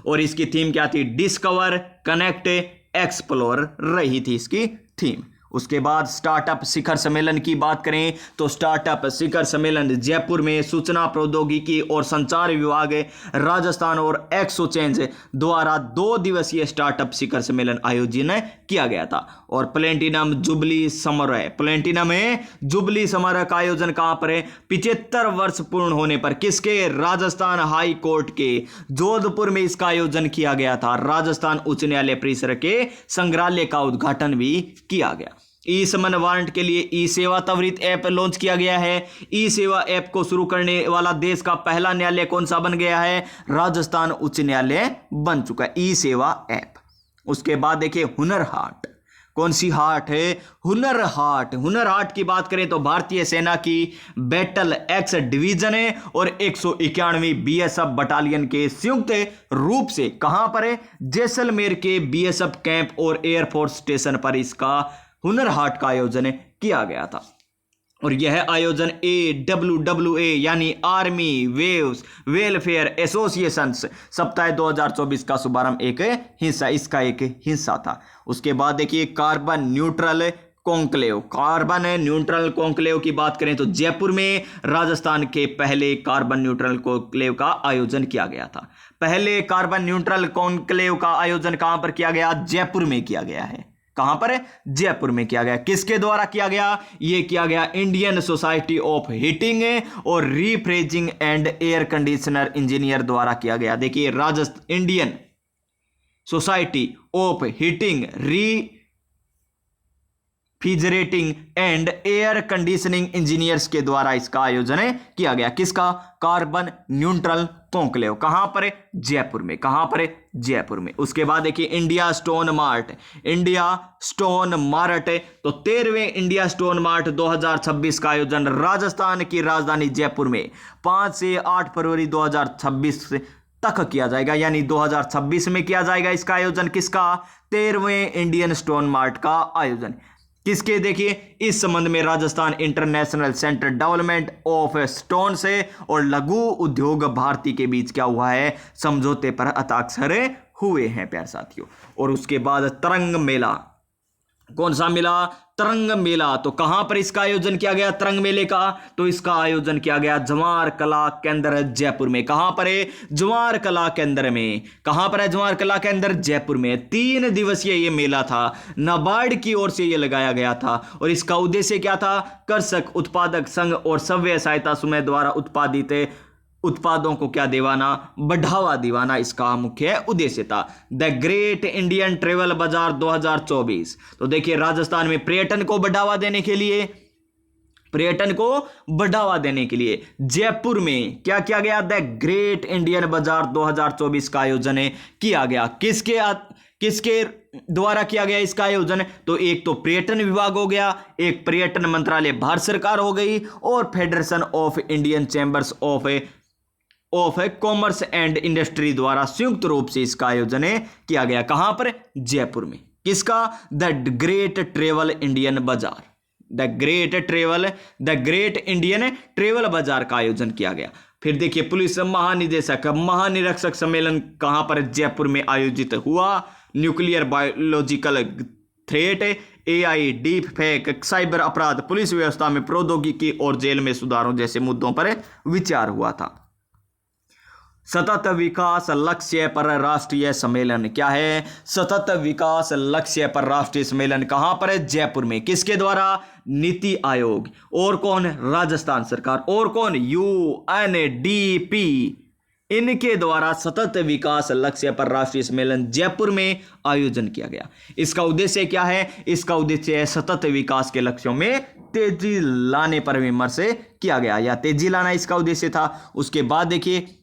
और इसकी थीम क्या थी? डिस्कवर, कनेक्ट, एक्सप्लोर रही थी इसकी थीम। उसके बाद स्टार्टअप शिखर सम्मेलन की बात करें तो स्टार्टअप शिखर सम्मेलन जयपुर में सूचना प्रौद्योगिकी और संचार विभाग राजस्थान और एक्सोचेंज द्वारा 2 दिवसीय स्टार्टअप शिखर सम्मेलन आयोजन किया गया था। और प्लेटिनम जुबली समारोह, प्लेटिनम जुबली समारोह का आयोजन कहां पर है? 75 वर्ष पूर्ण होने पर। किसके? राजस्थान हाई कोर्ट के जोधपुर में इसका आयोजन किया गया था। राजस्थान उच्च न्यायालय परिसर के संग्रहालय का उद्घाटन भी किया गया। ई समन वारंट के लिए ई सेवा त्वरित ऐप लॉन्च किया गया है। ई सेवा ऐप को शुरू करने वाला देश का पहला न्यायालय कौन सा बन गया है? राजस्थान उच्च न्यायालय बन चुका है ई सेवा ऐप। उसके बाद देखिए हुनर हाट। कौन सी हाट है? हुनर हाट। हुनर हाट की बात करें तो भारतीय सेना की बैटल एक्स डिवीजन है और 191वीं BSF बटालियन के संयुक्त रूप से कहां पर है? जैसलमेर के BSF कैंप और एयरफोर्स स्टेशन पर इसका हुनर हाट का आयोजन किया गया था। और यह आयोजन AWWA यानी आर्मी वेव्स वेलफेयर एसोसिएशन सप्ताह 2024 का शुभारंभ एक हिस्सा, इसका एक हिस्सा था। उसके बाद देखिए carbon neutral conclave. Carbon neutral conclave की बात करें तो जयपुर में राजस्थान के पहले कार्बन न्यूट्रल कॉन्क्लेव का आयोजन किया गया था। पहले कार्बन न्यूट्रल कॉन्क्लेव का आयोजन कहां पर किया गया? जयपुर में किया गया है। कहां पर है? जयपुर में किया गया। किसके द्वारा किया गया? यह किया गया इंडियन सोसाइटी ऑफ हीटिंग और refrigerating and air conditioner engineer द्वारा किया गया। देखिए Rajasthan Indian society of heating, refrigerating and air conditioning engineers के द्वारा इसका आयोजन किया गया। किसका? Carbon neutral conclave. कहां पर है? जयपुर में। कहां पर है? जयपुर में। उसके बाद देखिए India stone mart. India stone mart तो 13वें इंडिया स्टोन मार्ट 2026 का आयोजन राजस्थान की राजधानी जयपुर में 5 से 8 फरवरी 2026 तक किया जाएगा। यानी 2026 में किया जाएगा इसका आयोजन। किसका? 13वें इंडियन स्टोन मार्ट का आयोजन। किसके? देखिए इस संबंध में Rajasthan international centre development of stone से और लघु उद्योग भारती के बीच क्या हुआ है? समझौते पर हस्ताक्षर हुए हैं प्यारे साथियों। और उसके बाद तरंग मेला। कौन सा मेला? तरंग मेला। तो कहां पर इसका आयोजन किया गया तरंग मेले का? तो इसका आयोजन किया गया जवाहर कला केंद्र जयपुर में। कहां पर है? जवाहर कला केंद्र में। कहां पर है जवाहर कला केंद्र? जयपुर में। 3 दिवसीय ये मेला था, नाबार्ड की ओर से ये लगाया गया था और इसका उद्देश्य क्या था? कृषक उत्पादक संघ और सव्य सहायता समूह द्वारा उत्पादित उत्पादों को क्या दिवाना? बढ़ावा दिवाना इसका मुख्य उद्देश्य था। द ग्रेट इंडियन ट्रेवल बाजार 2024। तो देखिए राजस्थान में पर्यटन को बढ़ावा देने के लिए, पर्यटन को बढ़ावा देने के लिए जयपुर में क्या किया गया? द ग्रेट इंडियन बाजार 2024 का आयोजन किया गया। किसके द्वारा किया गया इसका आयोजन? तो एक तो पर्यटन विभाग हो गया, एक पर्यटन मंत्रालय भारत सरकार हो गई और federation of Indian chambers of commerce and industry द्वारा संयुक्त रूप से इसका आयोजन किया गया। कहां पर? जयपुर में। किसका? द ग्रेट ट्रेवल इंडियन बाजार, द ग्रेट इंडियन ट्रेवल बाजार का आयोजन किया गया। फिर देखिए पुलिस महानिरीक्षक सम्मेलन कहां पर? जयपुर में आयोजित हुआ। Nuclear biological threat, AI, deep fake, cyber अपराध, पुलिस व्यवस्था में प्रौद्योगिकी और जेल में सुधारों जैसे मुद्दों पर विचार हुआ था। सतत विकास लक्ष्य पर राष्ट्रीय सम्मेलन क्या है? सतत विकास लक्ष्य पर राष्ट्रीय सम्मेलन कहां पर है? जयपुर में। किसके द्वारा? नीति आयोग। और कौन? राजस्थान सरकार। और कौन? यूएनडीपी। इनके द्वारा सतत विकास लक्ष्य पर राष्ट्रीय सम्मेलन जयपुर में आयोजन किया गया। इसका उद्देश्य क्या है? इसका उद्देश्य है सतत विकास के लक्ष्यों में तेजी लाने पर विमर्श किया गया, या तेजी लाना इसका उद्देश्य था। उसके बाद देखिए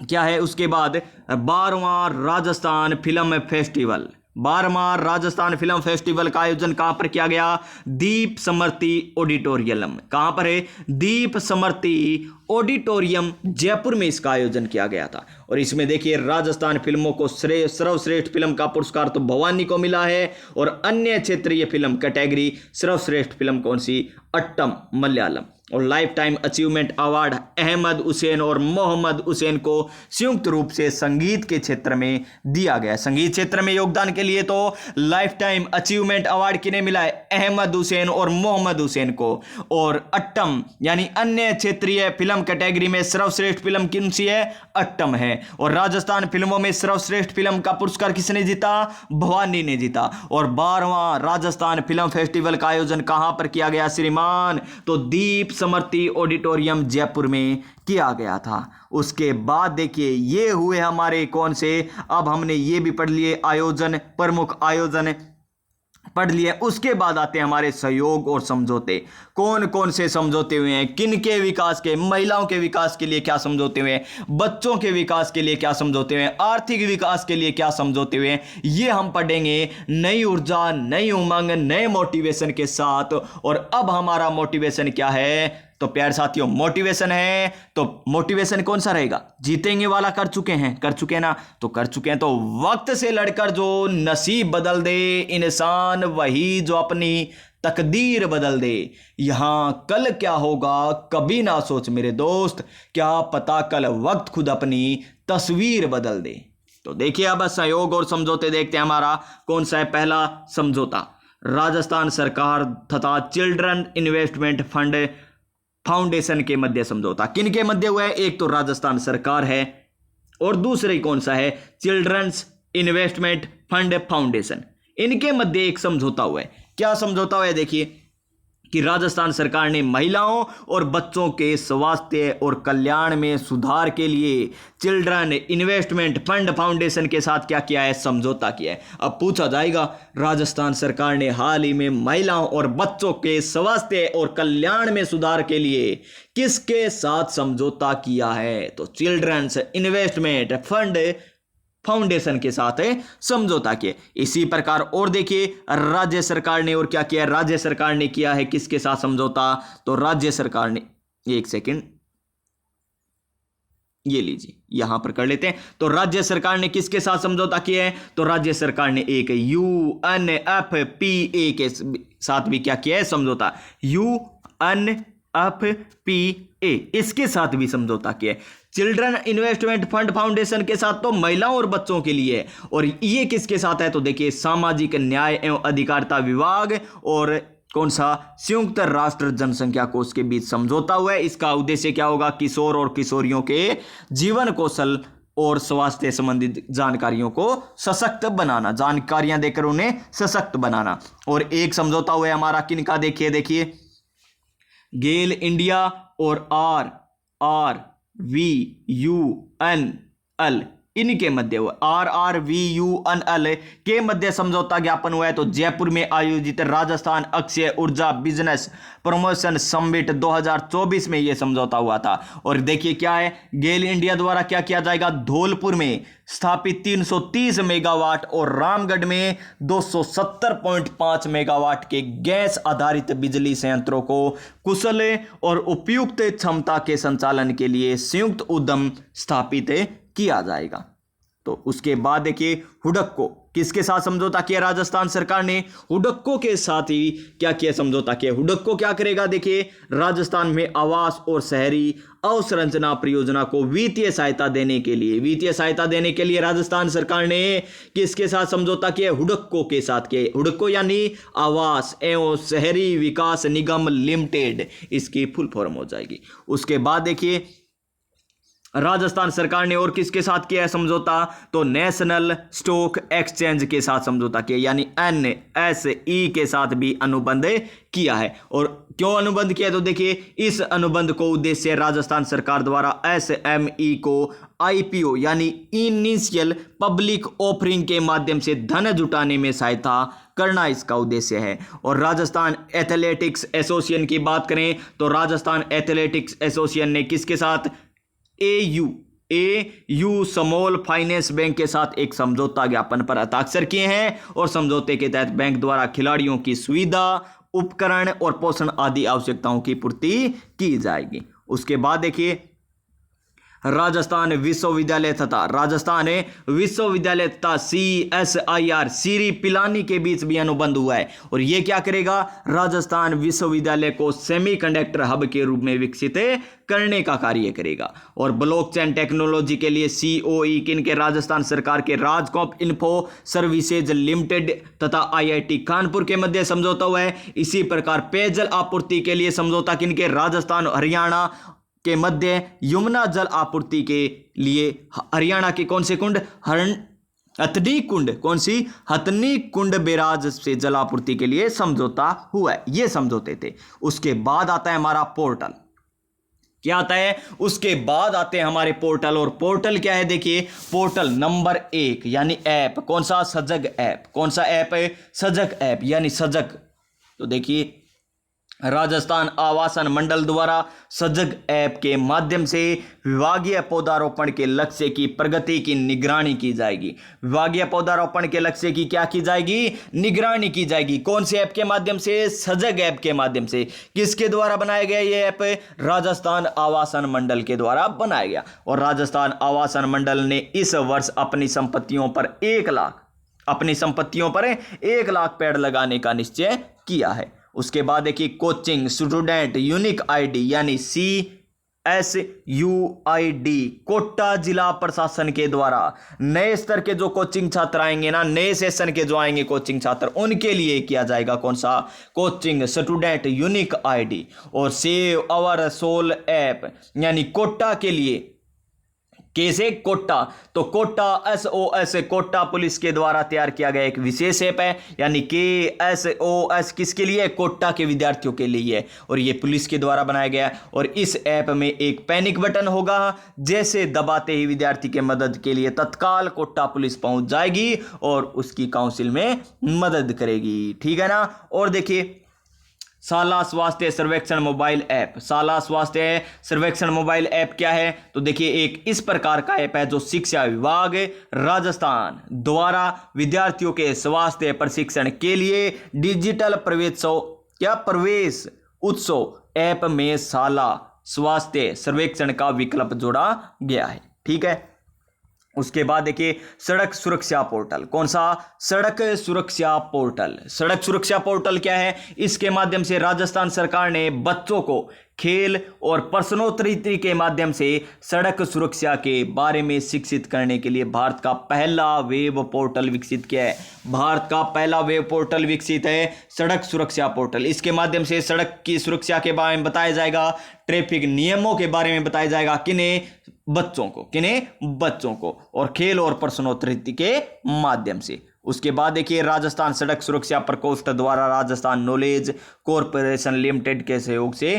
क्या है? उसके बाद 12वां राजस्थान फिल्म फेस्टिवल, 12वां राजस्थान फिल्म फेस्टिवल का आयोजन कहां पर किया गया? दीप स्मृति ऑडिटोरियम। कहां पर है? दीप स्मृति ऑडिटोरियम जयपुर में इसका आयोजन किया गया था। और इसमें देखिए राजस्थान फिल्मों को सर्वश्रेष्ठ फिल्म का पुरस्कार तो भवानी को मिला है और अन्य क्षेत्रीय फिल्म कैटेगरी सर्वश्रेष्ठ फिल्म कौन सी? अट्टम मलयालम। और life time achievement award Ahmed Hussain और मोहम्मद हुसैन को संयुक्त रूप से संगीत के क्षेत्र में दिया गया। संगीत क्षेत्र में योगदान के लिए तो लाइफ टाइम अचीवमेंट अवार्ड किन्हें मिला है? अहमद हुसैन और मोहम्मद हुसैन को। और अट्टम यानी अन्य क्षेत्रीय फिल्म कैटेगरी में सर्वश्रेष्ठ फिल्म कौन सी है? अट्टम है। और राजस्थान फिल्मों में सर्वश्रेष्ठ फिल्म का पुरस्कार किसने जीता? भवानी ने जीता। और 12वां राजस्थान फिल्म फेस्टिवल का आयोजन कहां पर किया गया श्रीमान? तो दीप स्मृति ऑडिटोरियम जयपुर में किया गया था। उसके बाद देखिए ये हुए हमारे कौन से? अब हमने ये भी पढ़ लिए आयोजन, प्रमुख आयोजन पढ़ लिए। उसके बाद आते हैं हमारे सहयोग और समझौते। कौन कौन से समझौते हुए हैं? किन के विकास के? महिलाओं के विकास के लिए क्या समझौते हुए हैं? बच्चों के विकास के लिए क्या समझौते हुए हैं? आर्थिक विकास के लिए क्या समझौते हुए हैं? ये हम पढ़ेंगे नई ऊर्जा, नई उमंग, नए मोटिवेशन के साथ। और अब हमारा मोटिवेशन क्या है? तो प्यारे साथियों मोटिवेशन है, तो मोटिवेशन कौन सा रहेगा? जीतेंगे वाला कर चुके हैं ना? तो कर चुके हैं। तो वक्त से लड़कर जो नसीब बदल दे इंसान, वही जो अपनी तकदीर बदल दे। यहां कल क्या होगा कभी ना सोच मेरे दोस्त, क्या पता कल वक्त खुद अपनी तस्वीर बदल दे। तो देखिए अब सहयोग और समझौते देखते हैं। हमारा कौन सा है? पहला समझौता राजस्थान सरकार तथा चिल्ड्रन इन्वेस्टमेंट फंड फाउंडेशन के मध्य समझौता। किन के मध्य हुआ है? एक तो राजस्थान सरकार है और दूसरी कौन सा है? Children's investment fund foundation. इनके मध्य एक समझौता हुआ है। क्या समझौता हुआ है? देखिए कि राजस्थान सरकार ने महिलाओं और बच्चों के स्वास्थ्य और कल्याण में सुधार के लिए चिल्ड्रन इन्वेस्टमेंट फंड फाउंडेशन के साथ क्या किया है? समझौता किया है। अब पूछा जाएगा राजस्थान सरकार ने हाल ही में महिलाओं और बच्चों के स्वास्थ्य और कल्याण में सुधार के लिए किसके साथ समझौता किया है? तो चिल्ड्रन इन्वेस्टमेंट फंड फाउंडेशन के साथ समझौता किया। इसी प्रकार और देखिए राज्य सरकार ने और क्या किया? राज्य सरकार ने किया है किसके साथ समझौता? तो राज्य सरकार ने, एक सेकंड ये लीजिए यहां पर कर लेते हैं। तो राज्य सरकार ने किसके साथ समझौता किया है? तो राज्य सरकार ने एक यूएनएफपीए के साथ भी क्या किया है? समझौता। यूएनएफपीए FPA इसके साथ भी समझौता किया है। चिल्ड्रन इन्वेस्टमेंट फंड फाउंडेशन के साथ तो महिलाओं और बच्चों के लिए है, और ये किसके साथ है तो देखिए सामाजिक न्याय एवं अधिकारिता विभाग और कौन सा संयुक्त राष्ट्र जनसंख्या कोष के बीच समझौता हुआ है। इसका उद्देश्य क्या होगा, किशोर और किशोरियों के जीवन कौशल और स्वास्थ्य संबंधित जानकारियों को सशक्त बनाना, जानकारियां देकर उन्हें सशक्त बनाना। और एक समझौता हुआ है हमारा किनका, देखिए गेल इंडिया और RRVUNL इनके मध्य हुआ, RRVUNL के मध्य समझौता ज्ञापन हुआ है। तो जयपुर में आयोजित राजस्थान अक्षय ऊर्जा बिजनेस प्रमोशन समिट 2024 में यह समझौता हुआ था। और देखिए क्या है, गेल इंडिया द्वारा क्या किया जाएगा, धौलपुर में स्थापित 330 मेगावाट और रामगढ़ में 270.5 मेगावाट के गैस आधारित बिजली संयंत्रों को कुशल और उपयुक्त क्षमता के संचालन के लिए संयुक्त उद्यम स्थापित किया जाएगा। तो उसके बाद देखिए हुडक्को, किसके साथ समझौता किया राजस्थान सरकार ने, हुडक्को के साथ ही क्या किया, समझौता किया। हुडक्को क्या करेगा, देखिए राजस्थान में आवास और शहरी अवसंरचना परियोजना को वित्तीय सहायता देने के लिए राजस्थान सरकार ने किसके साथ समझौता किया, हुडक्को के साथ किया। हुडक्को यानी आवास एवं शहरी विकास निगम लिमिटेड, इसकी फुल फॉर्म हो जाएगी। उसके बाद देखिए राजस्थान सरकार ने और किसके साथ किया है समझौता, तो नेशनल स्टॉक एक्सचेंज के साथ समझौता किया, यानी NSE के साथ भी अनुबंध किया है। और क्यों अनुबंध किया, तो देखिए इस अनुबंध को उद्देश्य राजस्थान सरकार द्वारा SME को IPO यानी इनिशियल पब्लिक ऑफरिंग के माध्यम से धन जुटाने में सहायता करना, इसका उद्देश्य है। और राजस्थान एथलेटिक्स एसोसिएशन की बात करें तो राजस्थान एथलेटिक्स एसोसिएशन ने किसके साथ, AU स्मॉल फाइनेंस बैंक के साथ एक समझौता ज्ञापन पर हस्ताक्षर किए हैं। और समझौते के तहत बैंक द्वारा खिलाड़ियों की सुविधा, उपकरण और पोषण आदि आवश्यकताओं की पूर्ति की जाएगी। उसके बाद देखिए राजस्थान विश्वविद्यालय तथा CSIR सीरी पिलानी के बीच भी अनुबंध हुआ है। और यह क्या करेगा, राजस्थान विश्वविद्यालय को सेमीकंडक्टर हब के रूप में विकसित करने का कार्य करेगा। और ब्लॉकचेन टेक्नोलॉजी के लिए COE किन के, राजस्थान सरकार के राजकॉप इन्फो सर्विसेज लिमिटेड तथा IIT कानपुर के मध्य समझौता हुआ है। इसी प्रकार पेयजल आपूर्ति के लिए समझौता किन के, राजस्थान हरियाणा के मध्य यमुना जल आपूर्ति के लिए हरियाणा के कौन से कुंड, हथनी कुंड बैराज से जल आपूर्ति के लिए समझौता हुआ है। ये समझौते थे। उसके बाद आता है हमारा पोर्टल, क्या आता है, उसके बाद आते हैं हमारे पोर्टल। और पोर्टल क्या है, देखिए पोर्टल नंबर 1 यानी ऐप, कौन सा, सजग ऐप। कौन सा ऐप है, सजग ऐप यानी सजग। तो देखिए राजस्थान आवासन मंडल द्वारा सजग ऐप के माध्यम से विभागीय पौधारोपण के लक्ष्य की प्रगति की निगरानी की जाएगी। विभागीय पौधारोपण के लक्ष्य की क्या की जाएगी, निगरानी की जाएगी। कौन से ऐप के माध्यम से, सजग ऐप के माध्यम से। किसके द्वारा बनाया गया ये ऐप, राजस्थान आवासन मंडल के द्वारा बनाया गया। और राजस्थान आवासन मंडल ने इस वर्ष अपनी संपत्तियों पर 1 लाख पेड़ लगाने का निश्चय किया है। उसके बाद देखिए कोचिंग स्टूडेंट यूनिक आईडी यानी CSUID कोटा जिला प्रशासन के द्वारा नए स्तर के जो कोचिंग छात्र आएंगे ना, नए सेशन के जो आएंगे कोचिंग छात्र, उनके लिए किया जाएगा कौन सा, कोचिंग स्टूडेंट यूनिक आईडी। और सेव आवर सोल ऐप यानी कोटा के लिए, कैसे, कोटा, तो कोटा SOS कोटा पुलिस के द्वारा तैयार किया गया एक विशेष ऐप है, यानी KSOS किसके लिए, कोटा के विद्यार्थियों के लिए है। और ये पुलिस के द्वारा बनाया गया। और इस ऐप में एक पैनिक बटन होगा, जैसे दबाते ही विद्यार्थी के मदद के लिए तत्काल कोटा पुलिस पहुंच जाएगी और उसकी काउंसिल में मदद करेगी, ठीक है ना। और देखिए शाला स्वास्थ्य सर्वेक्षण मोबाइल ऐप। शाला स्वास्थ्य सर्वेक्षण मोबाइल ऐप क्या है, तो देखिए एक इस प्रकार का ऐप है जो शिक्षा विभाग राजस्थान द्वारा विद्यार्थियों के स्वास्थ्य प्रशिक्षण के लिए डिजिटल प्रवेश उत्सव ऐप में शाला स्वास्थ्य सर्वेक्षण का विकल्प जोड़ा गया है, ठीक है। उसके बाद देखिए सड़क सुरक्षा पोर्टल। कौन सा, सड़क सुरक्षा पोर्टल। सड़क सुरक्षा पोर्टल क्या है, इसके माध्यम से राजस्थान सरकार ने बच्चों को खेल और प्रश्नोत्तरी के माध्यम से सड़क सुरक्षा के बारे में शिक्षित करने के लिए भारत का पहला वेब पोर्टल विकसित किया है। भारत का पहला वेब पोर्टल विकसित है सड़क सुरक्षा पोर्टल। इसके माध्यम से सड़क की सुरक्षा के बारे में बताया जाएगा, ट्रैफिक नियमों के बारे में बताया जाएगा, किन्हें बच्चों को, और खेल और प्रश्नोत्तरी के माध्यम से। उसके बाद देखिए राजस्थान सड़क सुरक्षा प्रकोष्ठ द्वारा राजस्थान नॉलेज कॉरपोरेशन लिमिटेड के सहयोग से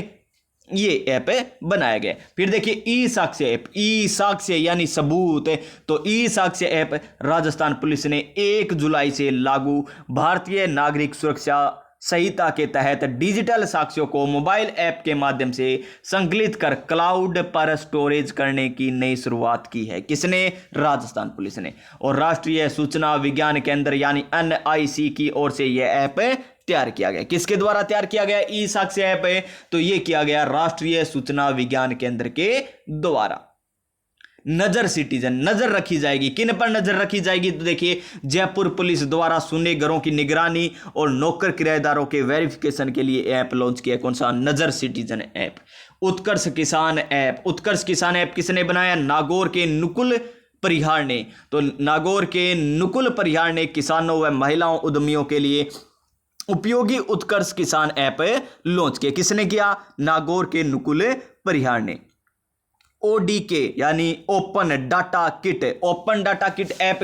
ये ऐप बनाया गया। फिर देखिए ई साक्ष्य ऐप, ई साक्ष्य यानी सबूत, तो ई साक्ष्य ऐप राजस्थान पुलिस ने 1 जुलाई से लागू भारतीय नागरिक सुरक्षा संहिता के तहत डिजिटल साक्ष्यों को मोबाइल ऐप के माध्यम से संकलित कर क्लाउड पर स्टोरेज करने की नई शुरुआत की है। किसने? राजस्थान पुलिस ने। और राष्ट्रीय सूचना विज्ञान केंद्र यानी NIC की ओर से यह ऐप तैयार किया गया। किसके द्वारा तैयार किया गया ई साक्ष्य ऐप? तो यह किया गया राष्ट्रीय सूचना विज्ञान केंद्र के द्वारा। नजर सिटीजन, नजर रखी जाएगी, किन पर नजर रखी जाएगी? तो देखिए जयपुर पुलिस द्वारा सुने घरों की निगरानी और नौकर किराएदारों के वेरिफिकेशन के लिए ऐप लॉन्च किया। कौन सा? नजर सिटीजन ऐप। उत्कर्ष किसान ऐप, उत्कर्ष किसान ऐप किसने बनाया? नागौर के नुकुल परिहार ने। तो नागौर के नुकुल परिहार ने किसानों व महिलाओं उद्यमियों के लिए उपयोगी उत्कर्ष किसान ऐप लॉन्च किया। किसने किया? नागौर के नुकुल परिहार ने। ODK यानी ओपन डाटा किट ऐप,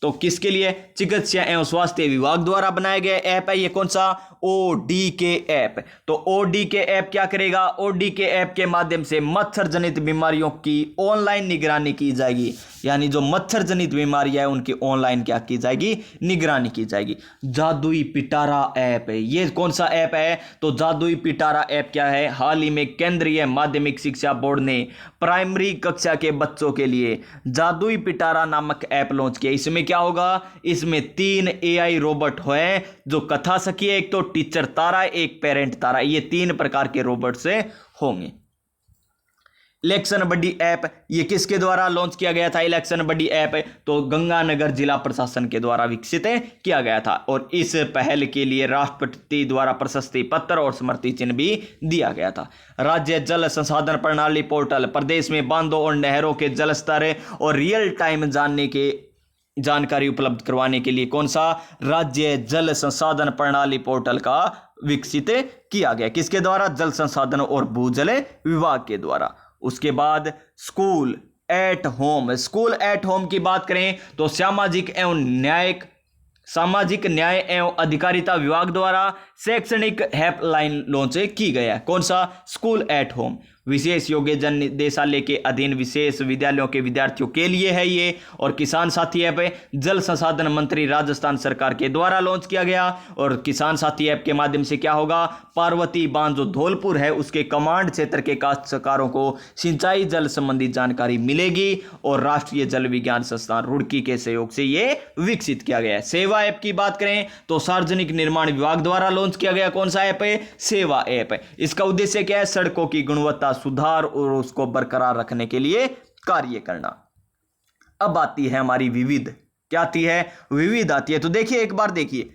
तो किसके लिए? चिकित्सा एवं स्वास्थ्य विभाग द्वारा बनाया गया ऐप है। ये कौन सा? ODK app. तो ODK ऐप क्या करेगा? ODK ऐप के माध्यम से मच्छर जनित बीमारियों की ऑनलाइन निगरानी की जाएगी। यानी जो मच्छर जनित बीमारियां है उनकी ऑनलाइन क्या की जाएगी? निगरानी की जाएगी। जादुई पिटारा ऐप है। ये कौन सा ऐप है? तो जादुई पिटारा ऐप क्या है? हाल ही में केंद्रीय माध्यमिक शिक्षा बोर्ड ने प्राइमरी कक्षा के बच्चों के लिए जादुई पिटारा नामक ऐप लॉन्च किया। इसमें क्या होगा? इसमें 3 AI रोबोट हैं जो कथा सखी है, एक तो टीचर तारा, एक पेरेंट तारा, ये 3 प्रकार के रोबोट से होंगे। इलेक्शन बड्डी ऐप, ये किसके द्वारा लॉन्च किया गया था? इलेक्शन बड्डी ऐप तो गंगानगर जिला प्रशासन के द्वारा विकसित किया गया था। और इस पहल के लिए राष्ट्रपति द्वारा प्रशस्ति पत्र और स्मृति चिन्ह भी दिया गया था। राज्य जल संसाधन प्रणाली पोर्टल, प्रदेश में बांधों और नहरों के जल स्तर और रियल टाइम जानकारी उपलब्ध करवाने के लिए कौन सा? राज्य जल संसाधन प्रणाली पोर्टल का विकसित किया गया। किसके द्वारा? जल संसाधन और भूजल विभाग के द्वारा। उसके बाद स्कूल एट होम की बात करें तो सामाजिक न्याय एवं अधिकारिता विभाग द्वारा शैक्षणिक हेल्पलाइन लॉन्च की गया है। कौन सा? School at home. विशेष योग्य निदेशालय के अधीन विशेष विद्यालयों के विद्यार्थियों के लिए है ये। और किसान साथी ऐप जल संसाधन मंत्री राजस्थान सरकार के द्वारा लॉन्च किया गया। और किसान साथी ऐप के माध्यम से क्या होगा? पार्वती बांध जो धौलपुर है उसके कमांड क्षेत्र के काश्तकारों को सिंचाई जल संबंधी जानकारी मिलेगी। और राष्ट्रीय जल विज्ञान संस्थान रुड़की के सहयोग से ये विकसित किया गया है। सेवा ऐप की बात करें तो सार्वजनिक निर्माण विभाग द्वारा लॉन्च किया गया। कौन सा ऐप है? सेवा ऐप। इसका उद्देश्य क्या है? सड़कों की गुणवत्ता सुधार और उसको बरकरार रखने के लिए कार्य करना। अब आती है हमारी विविध। क्या आती है? विविध आती है। तो देखिए एक बार देखिए,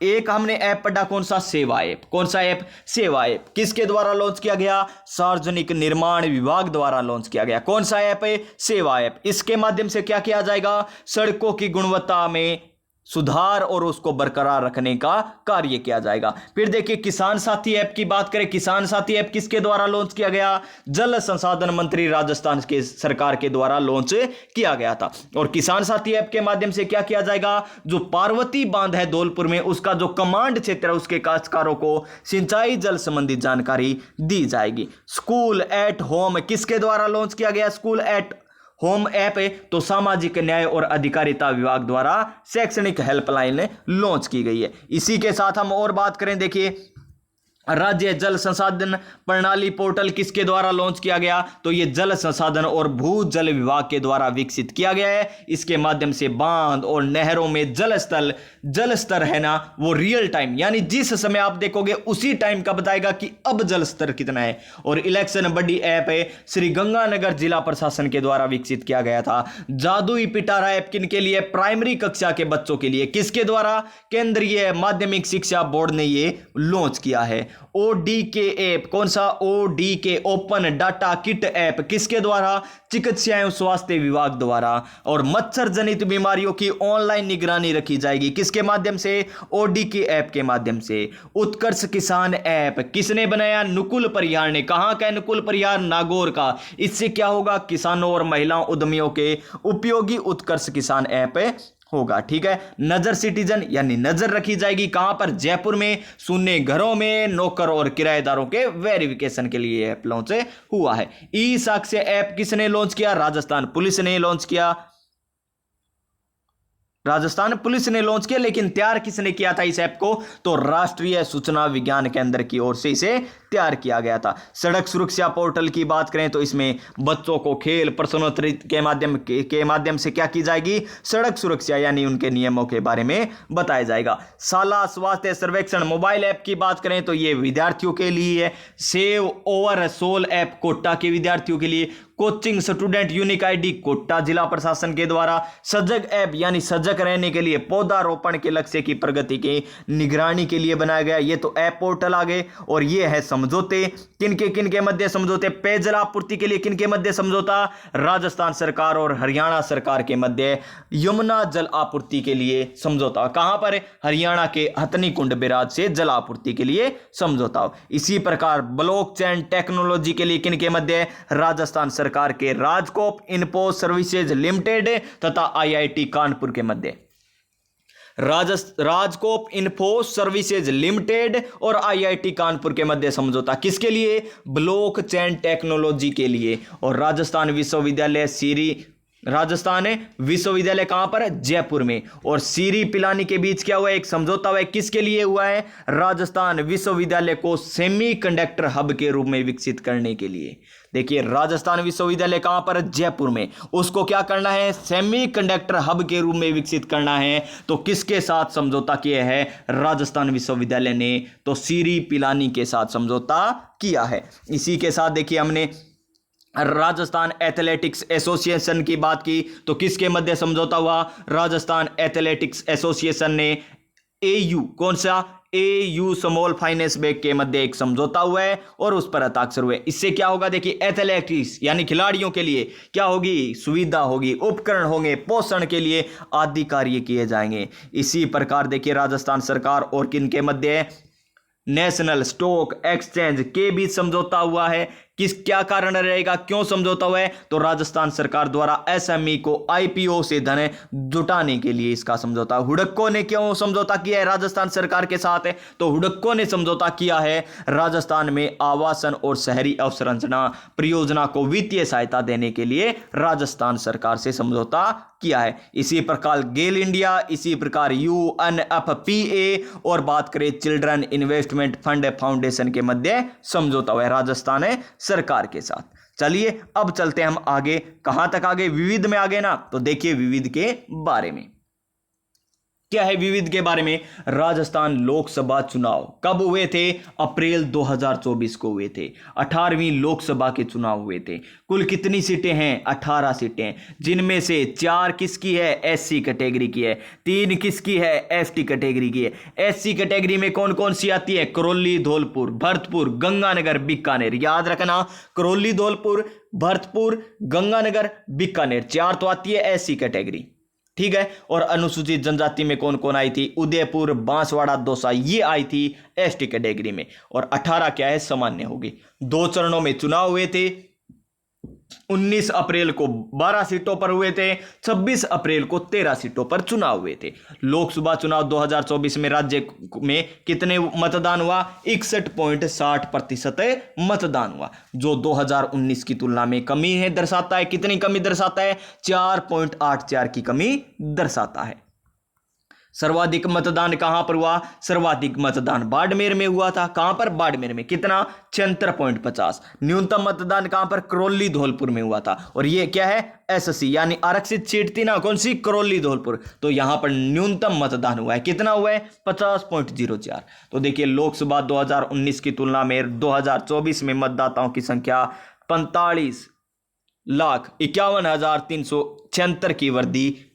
एक हमने ऐप पढ़ा कौन सा? सेवा ऐप। कौन सा ऐप? सेवा ऐप। किसके द्वारा लॉन्च किया गया? सार्वजनिक निर्माण विभाग द्वारा लॉन्च किया गया। कौन सा ऐप है? सेवा ऐप। इसके माध्यम से क्या किया जाएगा? सड़कों की गुणवत्ता में सुधार और उसको बरकरार रखने का कार्य किया जाएगा। फिर देखिए किसान साथी ऐप की बात करें। किसान साथी ऐप किसके द्वारा लॉन्च किया गया? जल संसाधन मंत्री राजस्थान के सरकार के द्वारा लॉन्च किया गया था। और किसान साथी ऐप के माध्यम से क्या किया जाएगा? जो पार्वती बांध है धौलपुर में उसका जो कमांड क्षेत्र है उसके काश्तकारों को सिंचाई जल संबंधी जानकारी दी जाएगी। स्कूल एट होम किसके द्वारा लॉन्च किया गया? स्कूल एट होम ऐप है तो सामाजिक न्याय और अधिकारिता विभाग द्वारा शैक्षणिक हेल्पलाइन लॉन्च की गई है। इसी के साथ हम और बात करें, देखिए राज्य जल संसाधन प्रणाली पोर्टल किसके द्वारा लॉन्च किया गया? तो ये जल संसाधन और भूजल विभाग के द्वारा विकसित किया गया है। इसके माध्यम से बांध और नहरों में जल स्तर है ना वो रियल टाइम, यानी जिस समय आप देखोगे उसी टाइम का बताएगा कि अब जल स्तर कितना है। और इलेक्शन बड्डी ऐप है श्री गंगानगर जिला प्रशासन के द्वारा विकसित किया गया था। जादुई पिटारा ऐप किन के लिए? प्राइमरी कक्षा के बच्चों के लिए। किसके द्वारा? केंद्रीय माध्यमिक शिक्षा बोर्ड ने ये लॉन्च किया है। ओडीके ऐप, कौन सा? ओडीके, ओपन डाटा किट ऐप, किसके द्वारा? चिकित्सा एवं स्वास्थ्य विभाग द्वारा। और मच्छर जनित बीमारियों की ऑनलाइन निगरानी रखी जाएगी, किसके माध्यम से? ओडीके ऐप के माध्यम से। उत्कर्ष किसान ऐप किसने बनाया? नुकुल परिहार ने। कहां का? नुकुल परिहार, नागौर का। इससे क्या होगा? किसानों और महिला उद्यमियों के उपयोगी उत्कर्ष किसान ऐप होगा। ठीक है। नजर सिटीजन यानी नजर रखी जाएगी कहां पर? जयपुर में। शून्य घरों में नौकर और किराएदारों के वेरिफिकेशन के लिए ऐप लॉन्च हुआ है। ई साक्ष्य ऐप किसने लॉन्च किया? राजस्थान पुलिस ने लॉन्च किया। राजस्थान पुलिस ने लॉन्च किया, लेकिन तैयार किसने किया था इस ऐप को? तो राष्ट्रीय सूचना विज्ञान केंद्र की ओर से इसे तैयार किया गया था। सड़क सुरक्षा पोर्टल की बात करें तो इसमें बच्चों को खेल प्रश्नोत्तरी के माध्यम से क्या की जाएगी? सड़क सुरक्षा यानी उनके नियमों के बारे में बताया जाएगा। शाला स्वास्थ्य सर्वेक्षण मोबाइल ऐप की बात करें तो यह विद्यार्थियों के लिए है। Save our soul app Kota के विद्यार्थियों के लिए। Coaching student unique ID Kota जिला प्रशासन के द्वारा। सजग ऐप यानी सजग रहने के लिए पौधारोपण के लक्ष्य की प्रगति की निगरानी के लिए बनाया गया। ये तो ऐप पोर्टल आ गए। और ये है समझौते, किनके मध्य समझौते? पेयजल आपूर्ति के लिए किनके मध्य समझौता? राजस्थान सरकार और हरियाणा सरकार के मध्य यमुना जल आपूर्ति के लिए समझौता। कहां पर? हरियाणा के हथनी कुंड बैराज से जल आपूर्ति के लिए समझौता। इसी प्रकार ब्लॉकचेन टेक्नोलॉजी के लिए किनके मध्य? राजस्थान सरकार के राजकोप इन्फो सर्विसेज लिमिटेड तथा आईआईटी कानपुर के मध्य। राजकोप इन्फो सर्विसेज लिमिटेड और आईआईटी कानपुर के मध्य समझौता। किसके लिए? ब्लॉकचेन टेक्नोलॉजी के लिए। और राजस्थान विश्वविद्यालय कहां पर है? जयपुर में। और सीरी पिलानी के बीच क्या हुआ? एक समझौता हुआ है। किसके लिए हुआ है? राजस्थान विश्वविद्यालय को सेमीकंडक्टर हब के रूप में विकसित करने के लिए। देखिए, राजस्थान विश्वविद्यालय कहां पर है? जयपुर में। उसको क्या करना है? सेमीकंडक्टर हब के रूप में विकसित करना है। तो किसके साथ समझौता किया है राजस्थान विश्वविद्यालय ने? तो सीरी पिलानी के साथ समझौता किया है। इसी के साथ देखिए हमने राजस्थान एथलेटिक्स एसोसिएशन की बात की तो किसके मध्य समझौता हुआ? राजस्थान एथलेटिक्स एसोसिएशन ने एयू, कौन सा? एयू स्मॉल फाइनेंस बैंक के मध्य एक समझौता हुआ है और उस पर हस्ताक्षर हुए। इससे क्या होगा? देखिए, एथलेटिक्स यानी खिलाड़ियों के लिए क्या होगी? सुविधा होगी, उपकरण होंगे, पोषण के लिए आदि कार्य किए जाएंगे। इसी प्रकार देखिए राजस्थान सरकार और किनके मध्य? नेशनल स्टॉक एक्सचेंज के बीच समझौता हुआ है। क्या कारण रहेगा? क्यों समझौता हुआ है? तो राजस्थान सरकार द्वारा एसएमई को आईपीओ से धन जुटाने के लिए इसका समझौता। हुडको ने क्यों समझौता किया है राजस्थान सरकार के साथ? तो हुडको ने समझौता किया है राजस्थान में आवासन और शहरी अवसंरचना परियोजना को वित्तीय सहायता देने के लिए राजस्थान सरकार से समझौता किया है। इसी प्रकार गेल इंडिया, इसी प्रकार यूएनएफपीए और बात करें चिल्ड्रन इन्वेस्टमेंट फंड फाउंडेशन के मध्य समझौता हुआ है राजस्थान सरकार के साथ। चलिए अब चलते हैं हम आगे। कहां तक आगे? विविध में आगे ना। तो देखिए विविध के बारे में क्या है। विविध के बारे में, राजस्थान लोकसभा चुनाव कब हुए थे? अप्रैल 2024 को हुए थे। 18वीं लोकसभा के चुनाव हुए थे। कुल कितनी सीटें हैं? 18 सीटें, जिनमें से 4 किसकी है? एससी कैटेगरी की है। 3 किसकी है? एसटी कैटेगरी की है। एससी कैटेगरी में कौन कौन सी आती है? करौली, धौलपुर, भरतपुर, गंगानगर, बीकानेर। याद रखना, करौली, धौलपुर, भरतपुर, गंगानगर, बीकानेर, 4 तो आती है एससी कैटेगरी। ठीक है। और अनुसूचित जनजाति में कौन कौन आई थी? उदयपुर, बांसवाड़ा, दौसा, ये आई थी एसटी कैटेगरी में। और 18 क्या है? सामान्य होगी। 2 चरणों में चुनाव हुए थे। 19 अप्रैल को 12 सीटों पर हुए थे। 26 अप्रैल को 13 सीटों पर चुनाव हुए थे। लोकसभा चुनाव 2024 में राज्य में कितने मतदान हुआ? 61.60% मतदान हुआ, जो 2019 की तुलना में कमी है दर्शाता है। कितनी कमी दर्शाता है? 4.84 की कमी दर्शाता है। सर्वाधिक मतदान कहां पर हुआ? सर्वाधिक मतदान बाड़मेर में हुआ था। कहां पर? बाड़मेर में। कितना? 76.50। न्यूनतम मतदान कहां पर? करौली, धौलपुर में हुआ था। और ये क्या है? एससी यानी आरक्षित सीट थी ना, कौन सी? करौली, धौलपुर। तो यहां पर न्यूनतम मतदान हुआ है। कितना हुआ है? 50.04। तो देखिए लोकसभा 2019 की तुलना में 2024 में मतदाताओं की संख्या 45,51,376 की वृद्धि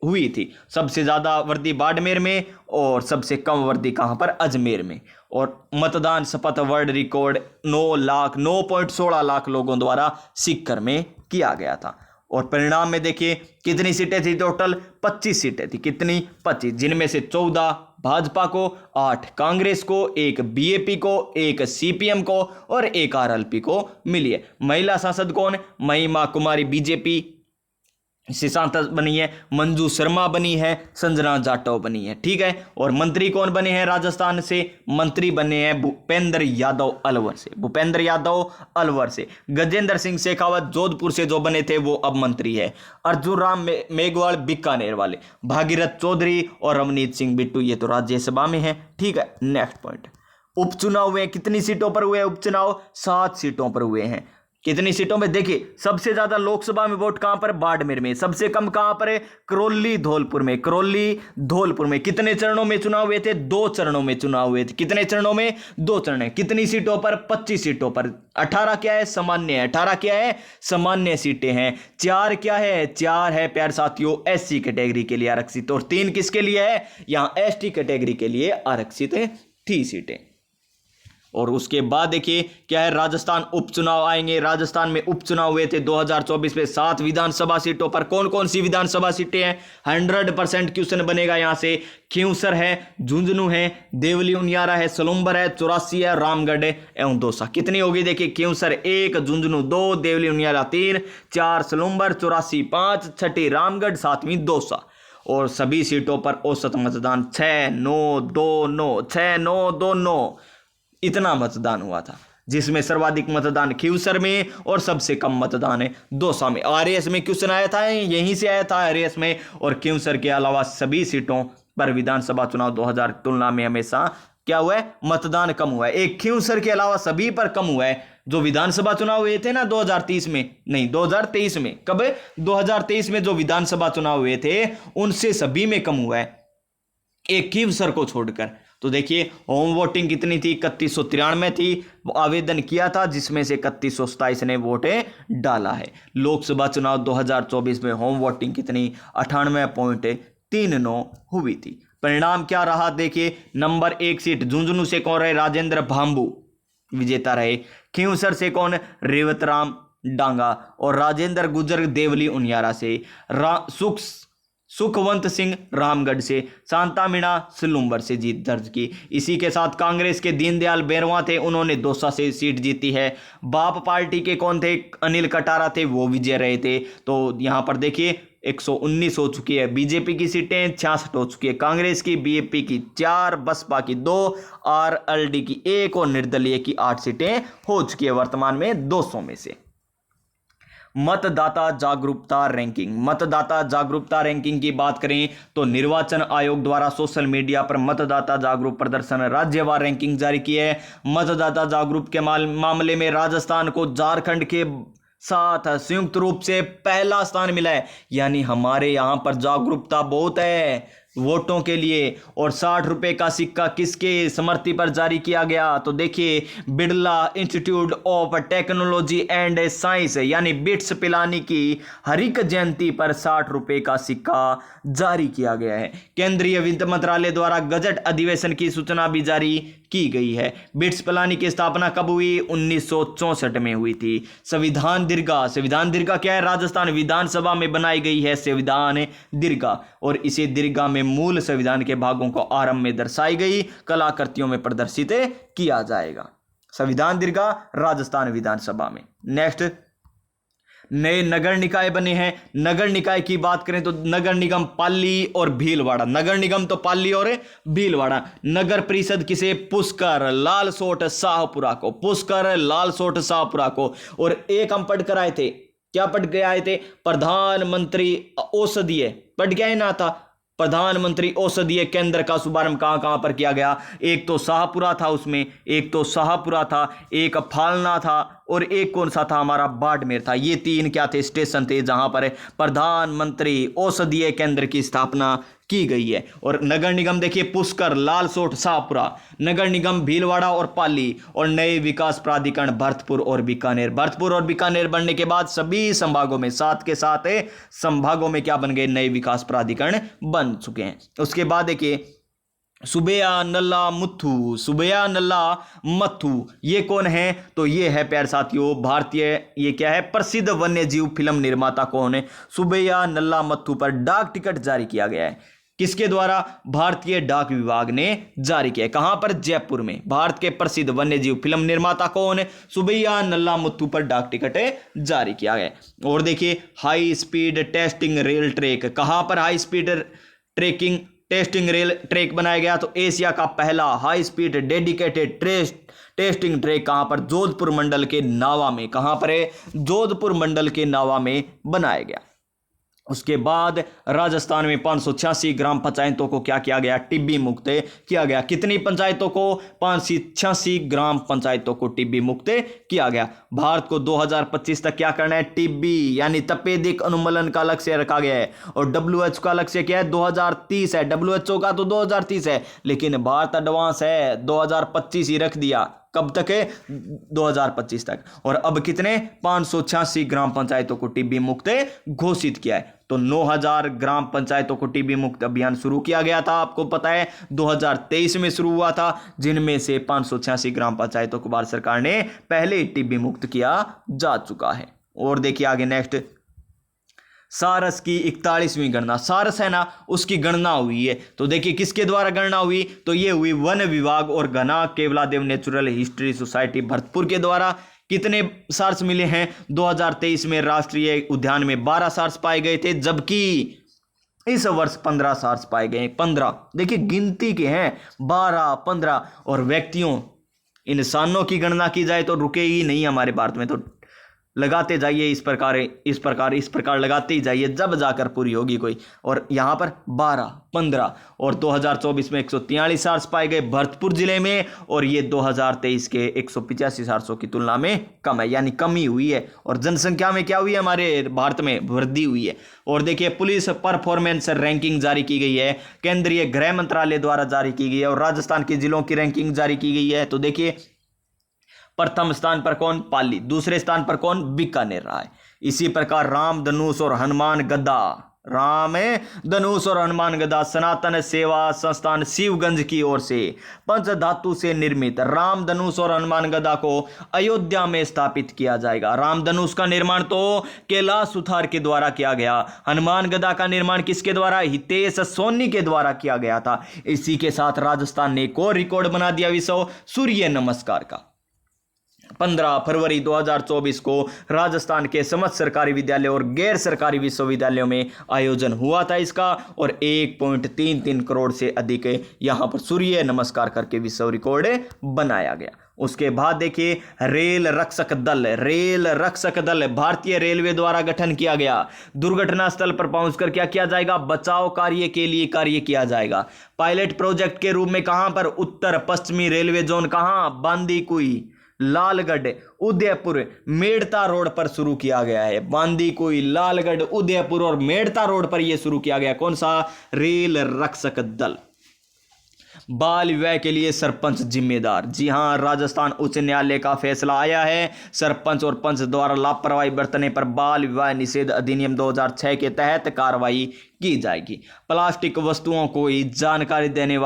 हुई थी। सबसे ज़्यादा वर्दी बाड़मेर में और सबसे कम वर्दी कहाँ पर, अजमेर में। और मतदान शपथ वर्ल्ड रिकॉर्ड 9.16 लाख लोगों द्वारा सीकर में किया गया था। और परिणाम में देखिए कितनी सीटें थी, टोटल 25 सीटें थी। कितनी, 25, जिनमें से 14 भाजपा को, 8 कांग्रेस को, 1 बीएपी को, 1 सीपीएम को और 1 आरएलपी को मिली है। महिला सांसद कौन, महिमा कुमारी बीजेपी से सांसद बनी है, मंजू शर्मा बनी है, संजना जाटव बनी है, ठीक है। और मंत्री कौन बने हैं राजस्थान से, मंत्री बने हैं भूपेंद्र यादव अलवर से, भूपेंद्र यादव अलवर से। गजेंद्र सिंह शेखावत जोधपुर से जो बने थे वो अब मंत्री है। अर्जुन राम मेघवाल बीकानेर वाले, भागीरथ चौधरी और रवनीत सिंह बिट्टू ये तो राज्यसभा में है, ठीक है। नेक्स्ट पॉइंट, उपचुनाव हुए, कितनी सीटों पर हुए उपचुनाव, 7 सीटों पर हुए हैं। कितनी सीटों में, देखिए सबसे ज्यादा लोकसभा में वोट कहां पर, बाड़मेर में। सबसे कम कहां पर है, करौली धौलपुर में, करौली धौलपुर में। कितने चरणों में चुनाव हुए थे, 2 चरणों में चुनाव हुए थे। कितने चरणों में, 2 चरण। कितनी सीटों पर, 25 सीटों पर। 18 क्या है, सामान्य है। 18 क्या है, सामान्य सीटें हैं। 4 क्या है, 4 है प्यारे साथियों एससी कैटेगरी के लिए आरक्षित, और 3 किसके लिए है, यहां एसटी कैटेगरी के लिए आरक्षित थी सीटें। और उसके बाद देखिए क्या है, राजस्थान उपचुनाव आएंगे। राजस्थान में उपचुनाव हुए थे 2024 में 7 विधानसभा सीटों पर। कौन कौन सी विधानसभा सीटें हैं, 100% क्वेश्चन बनेगा यहां से। खींवसर है, झुंझुनू है, देवली उनियारा है, सलूम्बर है, 84 है, रामगढ़ है एवं दौसा। कितनी होगी, देखिए खींवसर 1, झुंझुनू 2, देवली उनियारा 3, 4 सलूम्बर, 84 5, 6 रामगढ़, 7वीं दौसा। और सभी सीटों पर औसत मतदान 6,929, 6,929 इतना मतदान हुआ था, जिसमें सर्वाधिक मतदान खींवसर में और सबसे कम मतदान है दौसा में। आरएएस में क्वेश्चन आया था, यहीं से आया था आरएएस में। और खींवसर के अलावा सभी सीटों पर विधानसभा चुनाव 2000 तुलना में हमेशा क्या हुआ है, मतदान कम हुआ है। एक खींवसर के अलावा सभी पर कम हुआ है। जो विधानसभा चुनाव हुए थे ना 2030 में, नहीं 2023 में, कब, 2023 में जो विधानसभा चुनाव हुए थे उनसे सभी में कम हुआ है, एक खींवसर को छोड़कर। तो देखिए होम वोटिंग कितनी थी, 3193 थी, आवेदन किया था, जिसमें से 3127 ने वोटें डाला है। लोकसभा चुनाव 2024 में होम वोटिंग कितनी, 98.39 हुई थी। परिणाम क्या रहा, देखिए नंबर 1 सीट झुंझुनू से कौन रहे, राजेंद्र भांबू विजेता रहे। खींवसर से कौन, रेवतराम डांगा। और राजेंद्र गुर्जर देवली उनियारा से, सुखवंत सिंह रामगढ़ से, शांता मीणा सलूम्बर से जीत दर्ज की। इसी के साथ कांग्रेस के दीनदयाल बेरवा थे, उन्होंने दौसा से सीट जीती है। बाप पार्टी के कौन थे, अनिल कटारा थे, वो विजय रहे थे। तो यहां पर देखिए 119 हो चुकी है बीजेपी की सीटें, 66 हो चुकी है कांग्रेस की, बीएपी की 4, बसपा की 2, आरएलडी की 1 और निर्दलीय की 8 सीटें हो चुकी है वर्तमान में 200 में से। मतदाता जागरूकता रैंकिंग, मतदाता जागरूकता रैंकिंग की बात करें तो निर्वाचन आयोग द्वारा सोशल मीडिया पर मतदाता जागरूक प्रदर्शन राज्यवार रैंकिंग जारी की है। मतदाता जागरूक के मामले में राजस्थान को झारखंड के साथ संयुक्त रूप से पहला स्थान मिला है, यानी हमारे यहां पर जागरूकता बहुत है वोटों के लिए। और 60 रुपए का सिक्का किसके समर्थी पर जारी किया गया, तो देखिए Birla institute of technology and science यानी बिट्स पिलानी की हरिक जयंती पर 60 रुपए का सिक्का जारी किया गया है। केंद्रीय वित्त मंत्रालय द्वारा गजट अधिवेशन की सूचना भी जारी की गई है। बिट्स पिलानी की स्थापना कब हुई, 1964 में हुई थी। संविधान दीर्घा, संविधान दीर्घा क्या है, राजस्थान विधानसभा में बनाई गई है संविधान दीर्घा, और इसे दीर्घा में मूल संविधान के भागों को आरंभ में दर्शाई गई कलाकृतियों में प्रदर्शित किया जाएगा। संविधान दीर्घा राजस्थान विधानसभा में। नेक्स्ट, नए नगर निकाय बने हैं। नगर निकाय की बात करें तो नगर निगम पाली और भीलवाड़ा, नगर निगम तो पाली और भीलवाड़ा। नगर परिषद किसे, पुष्कर लालसोट शाहपुरा को, पुष्कर लालसोट शाहपुरा को। और एक हम पढ़ कर आए थे, क्या पढ़ के आए थे, प्रधानमंत्री औषधीय, पढ़ के आए ना था, प्रधानमंत्री औषधीय केंद्र का शुभारंभ कहां कहां पर किया गया। एक तो शाहपुरा था उसमें, एक तो शाहपुरा था, एक फालना था, और एक कौन सा था हमारा, बाड़मेर था। ये 3 क्या थे, स्टेशन थे जहां पर प्रधानमंत्री औषधीय केंद्र की स्थापना की गई है। और नगर निगम देखिए, पुष्कर, लालसोट, शाहपुरा, नगर निगम भीलवाड़ा और पाली, और नए विकास प्राधिकरण भरतपुर और बीकानेर। भरतपुर और बीकानेर बनने के बाद सभी संभागों में, साथ के साथ संभागों में क्या बन गए, नए विकास प्राधिकरण बन चुके हैं। उसके बाद देखिए सुबेया नल्ला मुथु, सुबेया नल्ला मथु, ये कौन है, तो ये है प्यारे साथियों भारतीय, ये क्या है, प्रसिद्ध वन्य जीव फिल्म निर्माता कौन है, सुबेया नल्ला मथु पर डाक टिकट जारी किया गया है। किसके द्वारा, भारतीय डाक विभाग ने जारी किया है। कहां पर, जयपुर में। भारत के प्रसिद्ध वन्य जीव फिल्म निर्माता कौन है, सुबैया नल्ला मुथु पर डाक टिकट जारी किया गया। और देखिए high speed testing rail track, कहां पर high speed testing rail track बनाया गया, तो एशिया का पहला high speed dedicated testing track कहां पर, जोधपुर मंडल के नावा में। कहां पर है, जोधपुर मंडल के नावा में बनाया गया। उसके बाद राजस्थान में 586 ग्राम पंचायतों को क्या किया गया, टीबी मुक्त किया गया। कितनी पंचायतों को, 586 ग्राम पंचायतों को टीबी मुक्त किया गया। भारत को 2025 तक क्या करना है, टीबी यानी तपेदिक उन्मूलन का लक्ष्य रखा गया है। और डब्ल्यूएचओ का लक्ष्य क्या है, 2030 है। डब्ल्यूएचओ का तो 2030 है, लेकिन भारत एडवांस है, 2025 ही रख दिया। कब तक है, 2025 तक। और अब कितने, 586 ग्राम पंचायतों को टीबी मुक्त घोषित किया है। तो 9000 ग्राम पंचायतों को टीबी मुक्त अभियान शुरू किया गया था, आपको पता है 2023 में शुरू हुआ था, जिनमें से 586 ग्राम पंचायतों को भारत सरकार ने पहले ही टीबी मुक्त किया जा चुका है। और देखिए आगे नेक्स्ट, सारस की 41वीं गणना, सारस है ना, उसकी गणना हुई है। तो देखिए किसके द्वारा गणना हुई, तो ये हुई वन विभाग और घना Keoladeo natural history society Bharatpur के द्वारा। कितने सार्स मिले हैं, 2023 में राष्ट्रीय उद्यान में 12 सार्स पाए गए थे, जबकि इस वर्ष 15 सार्स पाए गए। 15 देखिए गिनती के हैं, 12, 15। और व्यक्तियों, इंसानों की गणना की जाए तो रुके ही नहीं हमारे भारत में, तो लगाते जाइए इस प्रकार लगाते ही जाइए, जब जाकर पूरी होगी कोई। और यहाँ पर 12, 15 और 2024 में 143 सार्स पाए गए भरतपुर जिले में, और ये 2023 के 185 सार्सों की तुलना में कम है, यानी कमी हुई है। और जनसंख्या में क्या हुई है, हमारे भारत में वृद्धि हुई है। और देखिए पुलिस परफॉर्मेंस रैंकिंग जारी की गई है, केंद्रीय गृह मंत्रालय द्वारा जारी की गई है, और राजस्थान के जिलों की रैंकिंग जारी की गई है। तो देखिए प्रथम स्थान पर कौन, पाली। दूसरे स्थान पर कौन, बीकानेर रहा है। इसी प्रकार राम धनुष और हनुमान गदा, राम धनुष और हनुमान गदा सनातन सेवा संस्थान शिवगंज की ओर से पंच धातु से निर्मित राम धनुष और हनुमान गदा को अयोध्या में स्थापित किया जाएगा। राम धनुष का निर्माण तो कैलाश सुथार के द्वारा किया गया, हनुमान गदा का निर्माण किसके द्वारा, हितेश सोनी के द्वारा किया गया था। इसी के साथ राजस्थान ने एक और रिकॉर्ड बना दिया विश्व सूर्य नमस्कार का। 15 फरवरी 2024 को राजस्थान के समस्त सरकारी विद्यालय और गैर सरकारी विश्वविद्यालयों में आयोजन हुआ था इसका, और 1.33 करोड़ से अधिक यहां पर सूर्य नमस्कार करके विश्व रिकॉर्ड बनाया गया। उसके बाद देखिए रेल रक्षक दल भारतीय रेलवे द्वारा गठन किया गया। दुर्घटना स्थल पर पहुंचकर क्या किया जाएगा, बचाव कार्य के लिए कार्य किया जाएगा। पायलट प्रोजेक्ट के रूप में कहां पर, उत्तर पश्चिमी रेलवे जोन कहां, बांदीकुई, लालगढ़, उदयपुर, मेड़ता रोड पर शुरू किया गया है। बांदीकुई, लालगढ़, उदयपुर और मेड़ता रोड पर यह शुरू किया गया। कौन सा, रेल रक्षक दल। बाल विवाह के लिए सरपंच जिम्मेदार। जी हां, राजस्थान उच्च न्यायालय का फैसला आया है, सरपंच और पंच द्वारा लापरवाही बरतने पर बाल विवाह निषेध अधिनियम 2006 के तहत कार्रवाई की जाएगी। प्लास्टिक वस्तुओं को ही जानकारी देने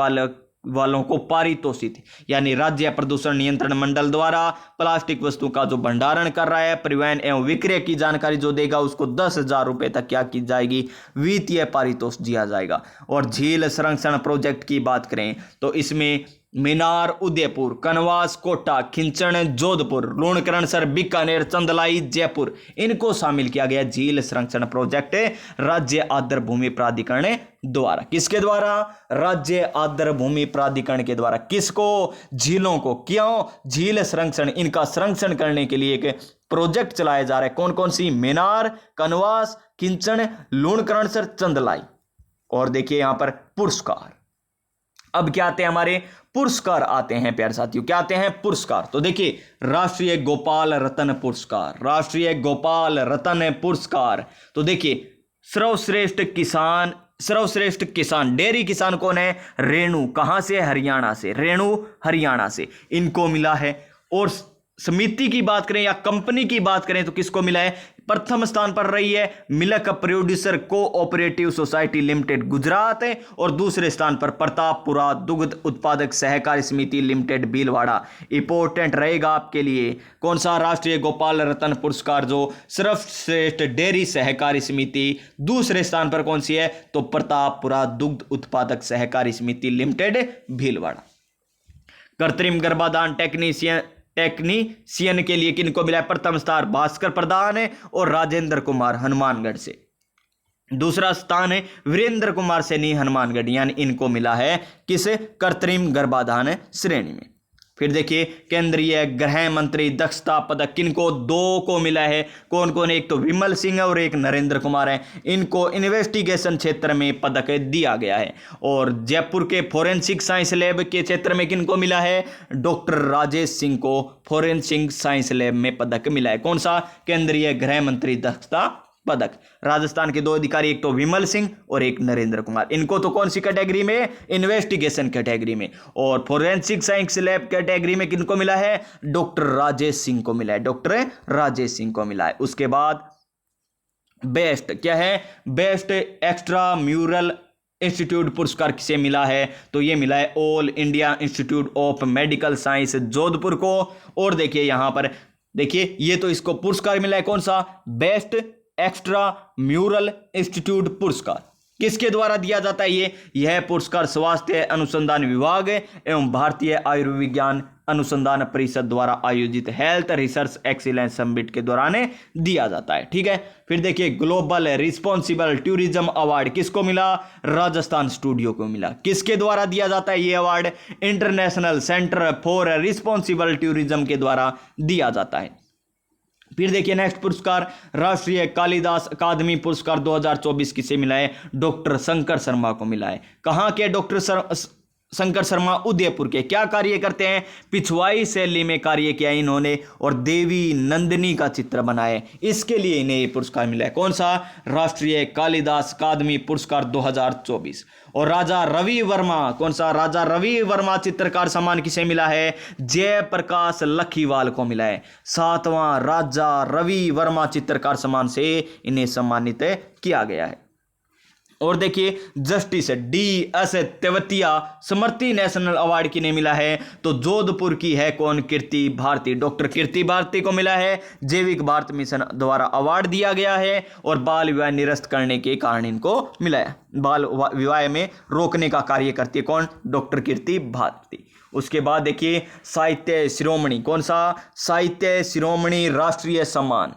वालों को पारितोषित, यानी राज्य प्रदूषण नियंत्रण मंडल द्वारा प्लास्टिक वस्तु का जो भंडारण कर रहा है, परिवहन एवं विक्रय की जानकारी जो देगा उसको 10,000 रुपए तक क्या की जाएगी, वित्तीय पारितोष दिया जाएगा। और झील संरक्षण प्रोजेक्ट की बात करें तो इसमें मीनार उदयपुर, कनवास कोटा, खिंचण जोधपुर, लूणकरणसर बीकानेर, चंदलाई जयपुर, इनको शामिल किया गया झील संरक्षण प्रोजेक्ट राज्य आर्द्र भूमि प्राधिकरण द्वारा। किसके द्वारा, राज्य आर्द्र भूमि प्राधिकरण के द्वारा। किसको, झीलों को। क्यों, झील संरक्षण, इनका संरक्षण करने के लिए एक प्रोजेक्ट चलाया जा रहा है। कौन कौन सी, मीनार, कनवास, खिंचण, लूणकरणसर, चंदलाई। और देखिए यहां पर पुरस्कार, अब क्या आते हैं हमारे पुरस्कार आते हैं प्यारे साथियों, क्या आते हैं पुरस्कार। तो देखिए राष्ट्रीय गोपाल रत्न पुरस्कार, राष्ट्रीय गोपाल रत्न पुरस्कार। तो देखिए सर्वश्रेष्ठ किसान डेयरी किसान कौन है, रेणु, कहां से, हरियाणा से, रेणु हरियाणा से, इनको मिला है। और समिति की बात करें या कंपनी की बात करें तो किसको मिला है, प्रथम स्थान पर रही है milk producer cooperative society limited Gujarat है, और दूसरे स्थान पर प्रतापपुरा दुग्ध उत्पादक सहकारी समिति लिमिटेड भीलवाड़ा। इंपॉर्टेंट रहेगा आपके लिए कौन सा, राष्ट्रीय गोपाल रत्न पुरस्कार जो सर्वश्रेष्ठ डेयरी सहकारी समिति, दूसरे स्थान पर कौन सी है, तो प्रतापपुरा दुग्ध उत्पादक सहकारी समिति लिमिटेड भीलवाड़ा। कृत्रिम गर्भाधान टेक्नीशियन के लिए किनको मिला है, प्रथम स्थान भास्कर प्रधान है और राजेंद्र कुमार हनुमानगढ़ से, दूसरा स्थान है वीरेंद्र कुमार सैनी हनुमानगढ़, यानी इनको मिला है किस, कृत्रिम गर्भाधान श्रेणी में। फिर देखिए केंद्रीय गृह मंत्री दक्षता पदक किनको, दो को मिला है, कौन कौन, एक तो विमल सिंह और एक नरेंद्र कुमार है, इनको इन्वेस्टिगेशन क्षेत्र में पदक दिया गया है। और जयपुर के फोरेंसिक साइंस लैब के क्षेत्र में किनको मिला है, डॉक्टर राजेश सिंह को फोरेंसिक साइंस लैब में पदक मिला है, कौन सा, केंद्रीय गृह मंत्री दक्षता पदक। राजस्थान के दो अधिकारी, एक तो विमल सिंह और एक नरेंद्र कुमार, इनको तो कौन सी कैटेगरी में, इन्वेस्टिगेशन कैटेगरी में। और फोरेंसिक साइंस लैब कैटेगरी में किनको मिला है, डॉक्टर राजेश सिंह को मिला है, डॉक्टर राजेश सिंह को मिला है। उसके बाद बेस्ट क्या है, बेस्ट एक्स्ट्रा म्यूरल इंस्टीट्यूट पुरस्कार किसे मिला है, तो ये मिला है all India institute of medical science Jodhpur को। और देखिए यहां पर देखिए ये तो इसको पुरस्कार मिला है, कौन सा, बेस्ट एक्स्ट्रा म्यूरल इंस्टीट्यूट पुरस्कार, किसके द्वारा दिया जाता है यह पुरस्कार स्वास्थ्य अनुसंधान विभाग एवं भारतीय आयुर्विज्ञान अनुसंधान परिषद द्वारा आयोजित हेल्थ रिसर्च एक्सीलेंस समिट के दौरान दिया जाता है, ठीक है। फिर देखिए ग्लोबल रिस्पॉन्सिबल टूरिज्म अवार्ड किसको मिला, राजस्थान स्टूडियो को मिला, किसके द्वारा दिया जाता है ये award, international centre for responsible tourism के द्वारा दिया जाता है। फिर देखिए नेक्स्ट पुरस्कार राष्ट्रीय कालिदास अकादमी पुरस्कार 2024 किसे मिला है, डॉक्टर शंकर शर्मा को मिला है। कहां के डॉक्टर शंकर शर्मा, उदयपुर के। क्या कार्य करते हैं, पिछवाई शैली में कार्य किया इन्होंने और देवी नंदिनी का चित्र बनाए, इसके लिए इन्हें ये पुरस्कार मिला है, कौन सा, राष्ट्रीय कालिदास अकादमी पुरस्कार 2024। और राजा रवि वर्मा, कौन सा, राजा रवि वर्मा चित्रकार सम्मान किसे मिला है, जयप्रकाश लखीवाल को मिला है। 7वां राजा रवि वर्मा चित्रकार सम्मान से इन्हें सम्मानित किया गया है। और देखिए जस्टिस DS तेवतिया स्मृति नेशनल अवार्ड किन्हें मिला है, तो जोधपुर की है कौन, कीर्ति भारती, डॉक्टर कीर्ति भारती को मिला है। जैविक भारत मिशन द्वारा अवार्ड दिया गया है और बाल विवाह निरस्त करने के कारण इनको मिला है, बाल विवाह में रोकने का कार्य करती है कौन, डॉक्टर कीर्ति भारती। उसके बाद देखिए साहित्य शिरोमणि, कौन सा, साहित्य शिरोमणि राष्ट्रीय सम्मान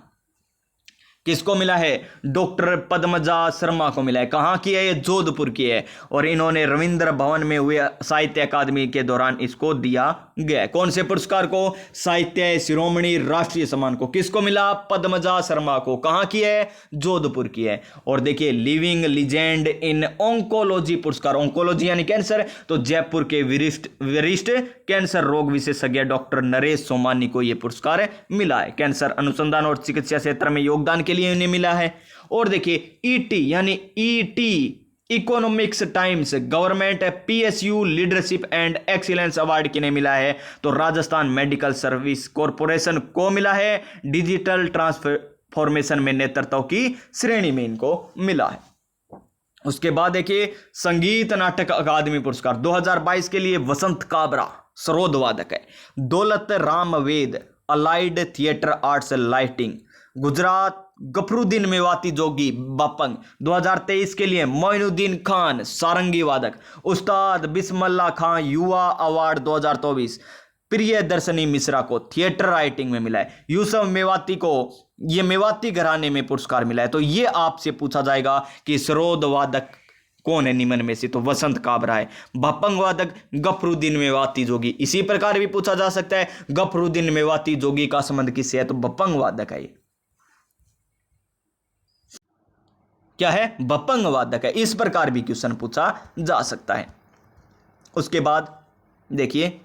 किसको मिला है, डॉक्टर पद्मजा शर्मा को मिला है। कहाँ की है ये, जोधपुर की है, और इन्होंने रविंद्र भवन में हुए साहित्य अकादमी के दौरान इसको दिया गया। कौन से पुरस्कार को, साहित्य शिरोमणि राष्ट्रीय सम्मान को किसको मिला, पद्मजा शर्मा को। कहाँ की है, जोधपुर की है। और देखिए लिविंग लीजेंड इन ऑन्कोलॉजी पुरस्कार, ऑन्कोलॉजी यानी कैंसर, तो जयपुर के वरिष्ठ कैंसर रोग विशेषज्ञ डॉक्टर नरेश सोमानी को यह पुरस्कार मिला है। कैंसर अनुसंधान और चिकित्सा क्षेत्र में योगदान के लिए उन्हें मिला है। और देखिए ET यानी ET economics times government PSU leadership and excellence award किन्हें मिला है, तो राजस्थान मेडिकल सर्विस कॉरपोरेशन को मिला है। डिजिटल ट्रांसफॉर्मेशन में नेतृत्व की श्रेणी में इनको मिला है। उसके बाद देखिए संगीत नाटक अकादमी पुरस्कार 2022 के लिए वसंत काबरा सरोद वादक है। Daulat Ram Ved allied theatre arts lighting Gujarat, Gafruddin Mewati Jogi Bapang 2023 के लिए मोइनुद्दीन खान सारंगी वादक। उस्ताद बिस्मिल्लाह खान युवा अवार्ड 2024 प्रियदर्शनी मिश्रा को थिएटर राइटिंग में मिला है। यूसुफ मेवाती को ये मेवाती घराने में पुरस्कार मिला है। तो ये आपसे पूछा जाएगा कि सरोद वादक कौन है निम्न में से, तो वसंत काबरा है। बापंग वादक गफरुद्दीन मेवाती जोगी। इसी प्रकार भी पूछा जा सकता है गफरुद्दीन मेवाती जोगी का संबंध किससे है, तो बपंग वादक है। क्या है, बपंग वादक है। इस प्रकार भी क्वेश्चन पूछा जा सकता है। उसके बाद देखिए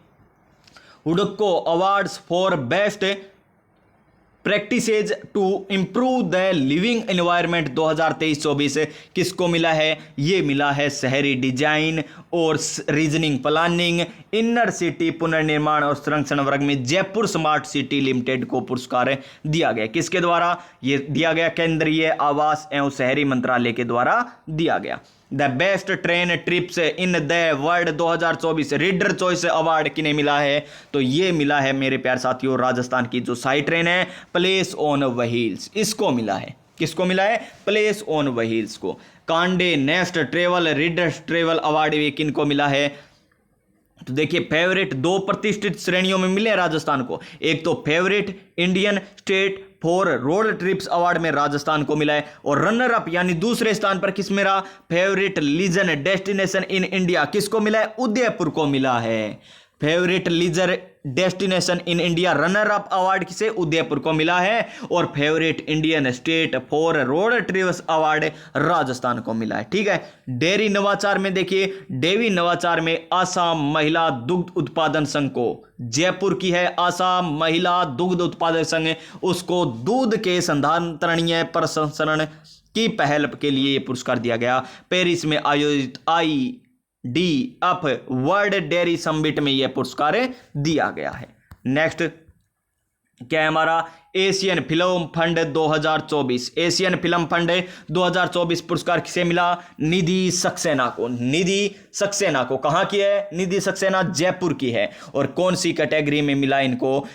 हुडको awards for best practices to improve the living environment 2023-24 किसको मिला है? ये मिला है शहरी डिजाइन और रीजनिंग प्लानिंग इनर सिटी पुनर्निर्माण और संरक्षण वर्ग में जयपुर स्मार्ट सिटी लिमिटेड को पुरस्कार दिया गया। किसके द्वारा ये दिया गया? केंद्रीय आवास एवं शहरी मंत्रालय के द्वारा दिया गया। The best train trips in the world 2024 reader choice award किन्हें मिला है? तो ये मिला है मेरे प्यारे साथियों राजस्थान की जो शाही ट्रेन है प्लेस ऑन व्हील्स, इसको मिला है। किसको मिला है? प्लेस ऑन व्हील्स को। Conde Nast travel readers travel award भी किनको मिला है? तो देखिए फेवरेट 2 प्रतिष्ठित श्रेणियों में मिले राजस्थान को। एक तो favourite Indian state for road trips award में राजस्थान को मिला है, और रनर अप यानी दूसरे स्थान पर किस मेरा favourite leisure destination in India किसको मिला है? उदयपुर को मिला है। Favourite leisure destination in India runner up award किसे? उदयपुर को मिला है। और favourite Indian state for road trips award Rajasthan को मिला है। ठीक है। डेयरी नवाचार में देखिए डेयरी नवाचार में आसाम महिला दुग्ध उत्पादन संघ को, जयपुर की है आसाम महिला दुग्ध उत्पादक संघ, उसको दूध के संधारणीय प्रसंस्करण की पहल के लिए यह पुरस्कार दिया गया। पेरिस में आयोजित IDF वर्ल्ड डेयरी समिट में यह पुरस्कार दिया गया है। नेक्स्ट क्या है हमारा? Asian film fund 2024 Asian film fund 2024 पुरस्कार किसे मिला? निधि सक्सेना को। निधि सक्सेना को कहां की है? निधि सक्सेना जयपुर की है। और कौन सी कैटेगरी में मिला इनको?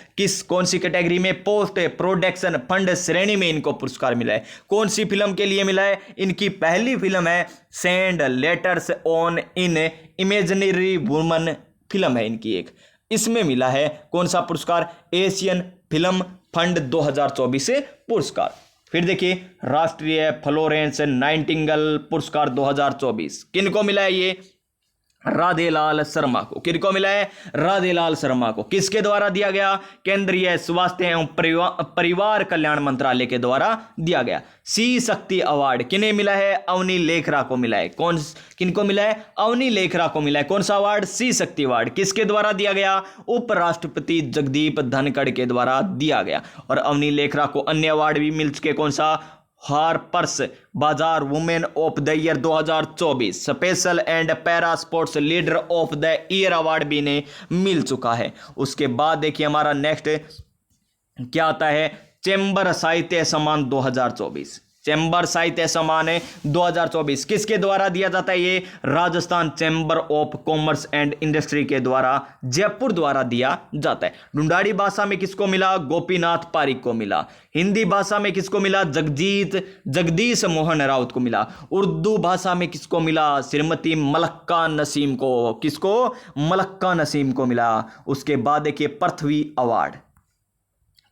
कौन सी कैटेगरी में? पोस्ट प्रोडक्शन फंड श्रेणी में इनको पुरस्कार मिला है। कौन सी फिल्म के लिए मिला है? इनकी पहली फिल्म है send letters on in imaginary woman film है इनकी एक, इसमें मिला है कौन सा पुरस्कार? एशियन फिल्म फंड 2024 से पुरस्कार। फिर देखिए राष्ट्रीय फ्लोरेंस नाइटिंगेल पुरस्कार 2024 किनको मिला है? ये राधेलाल शर्मा को। किनको मिला है? राधेलाल शर्मा को। किसके द्वारा दिया गया? केंद्रीय स्वास्थ्य एवं परिवार कल्याण मंत्रालय के द्वारा दिया गया। सी शक्ति अवार्ड किन्हें मिला है? अवनी लेखरा को मिला है। किनको मिला है? अवनी लेखरा को मिला है। कौन सा अवार्ड? सी शक्ति अवार्ड। किसके द्वारा दिया गया? उपराष्ट्रपति जगदीप धनखड़ के द्वारा दिया गया। और अवनी लेखरा को अन्य अवार्ड भी मिल चुके। कौन सा? हार्पर्स बाजार women of the year 2024 special and para sports leader of the year award भी इन्हें मिल चुका है। उसके बाद देखिए हमारा नेक्स्ट क्या आता है? चेंबर साहित्य सम्मान 2024। चैम्बर साहित्य सम्मान 2024 किसके द्वारा दिया जाता है? ये Rajasthan chamber of commerce and industry के द्वारा जयपुर द्वारा दिया जाता है। ढूंढाड़ी भाषा में किसको मिला? गोपीनाथ पारिक को मिला। हिंदी भाषा में किसको मिला? जगदीश मोहन राउत को मिला। उर्दू भाषा में किसको मिला? श्रीमती मलक्का नसीम को। किसको? मलक्का नसीम को मिला। उसके बाद देखिए पृथ्वी अवार्ड।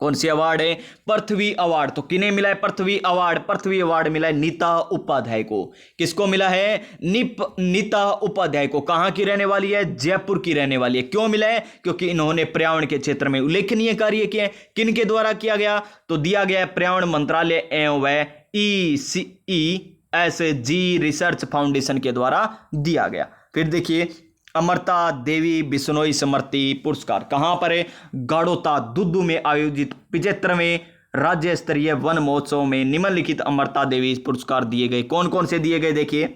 कौन सी अवार्ड है? पृथ्वी अवार्ड। तो किन्हें मिला है पृथ्वी अवार्ड? पृथ्वी अवार्ड मिला है नीता उपाध्याय को। किसको मिला है? नीता उपाध्याय को। कहां की रहने वाली है? जयपुर की रहने वाली है। क्यों मिला है? क्योंकि इन्होंने पर्यावरण के क्षेत्र में उल्लेखनीय कार्य किए। किन के द्वारा किया गया? तो दिया गया पर्यावरण मंत्रालय एवं ECESG रिसर्च फाउंडेशन के द्वारा दिया गया। फिर देखिए अमृता देवी बिश्नोई स्मृति पुरस्कार कहां पर है? गाड़ोता दुद्दू में आयोजित 75वें राज्य स्तरीय वन महोत्सव में निम्नलिखित अमृता देवी पुरस्कार दिए गए। कौन कौन से दिए गए? देखिए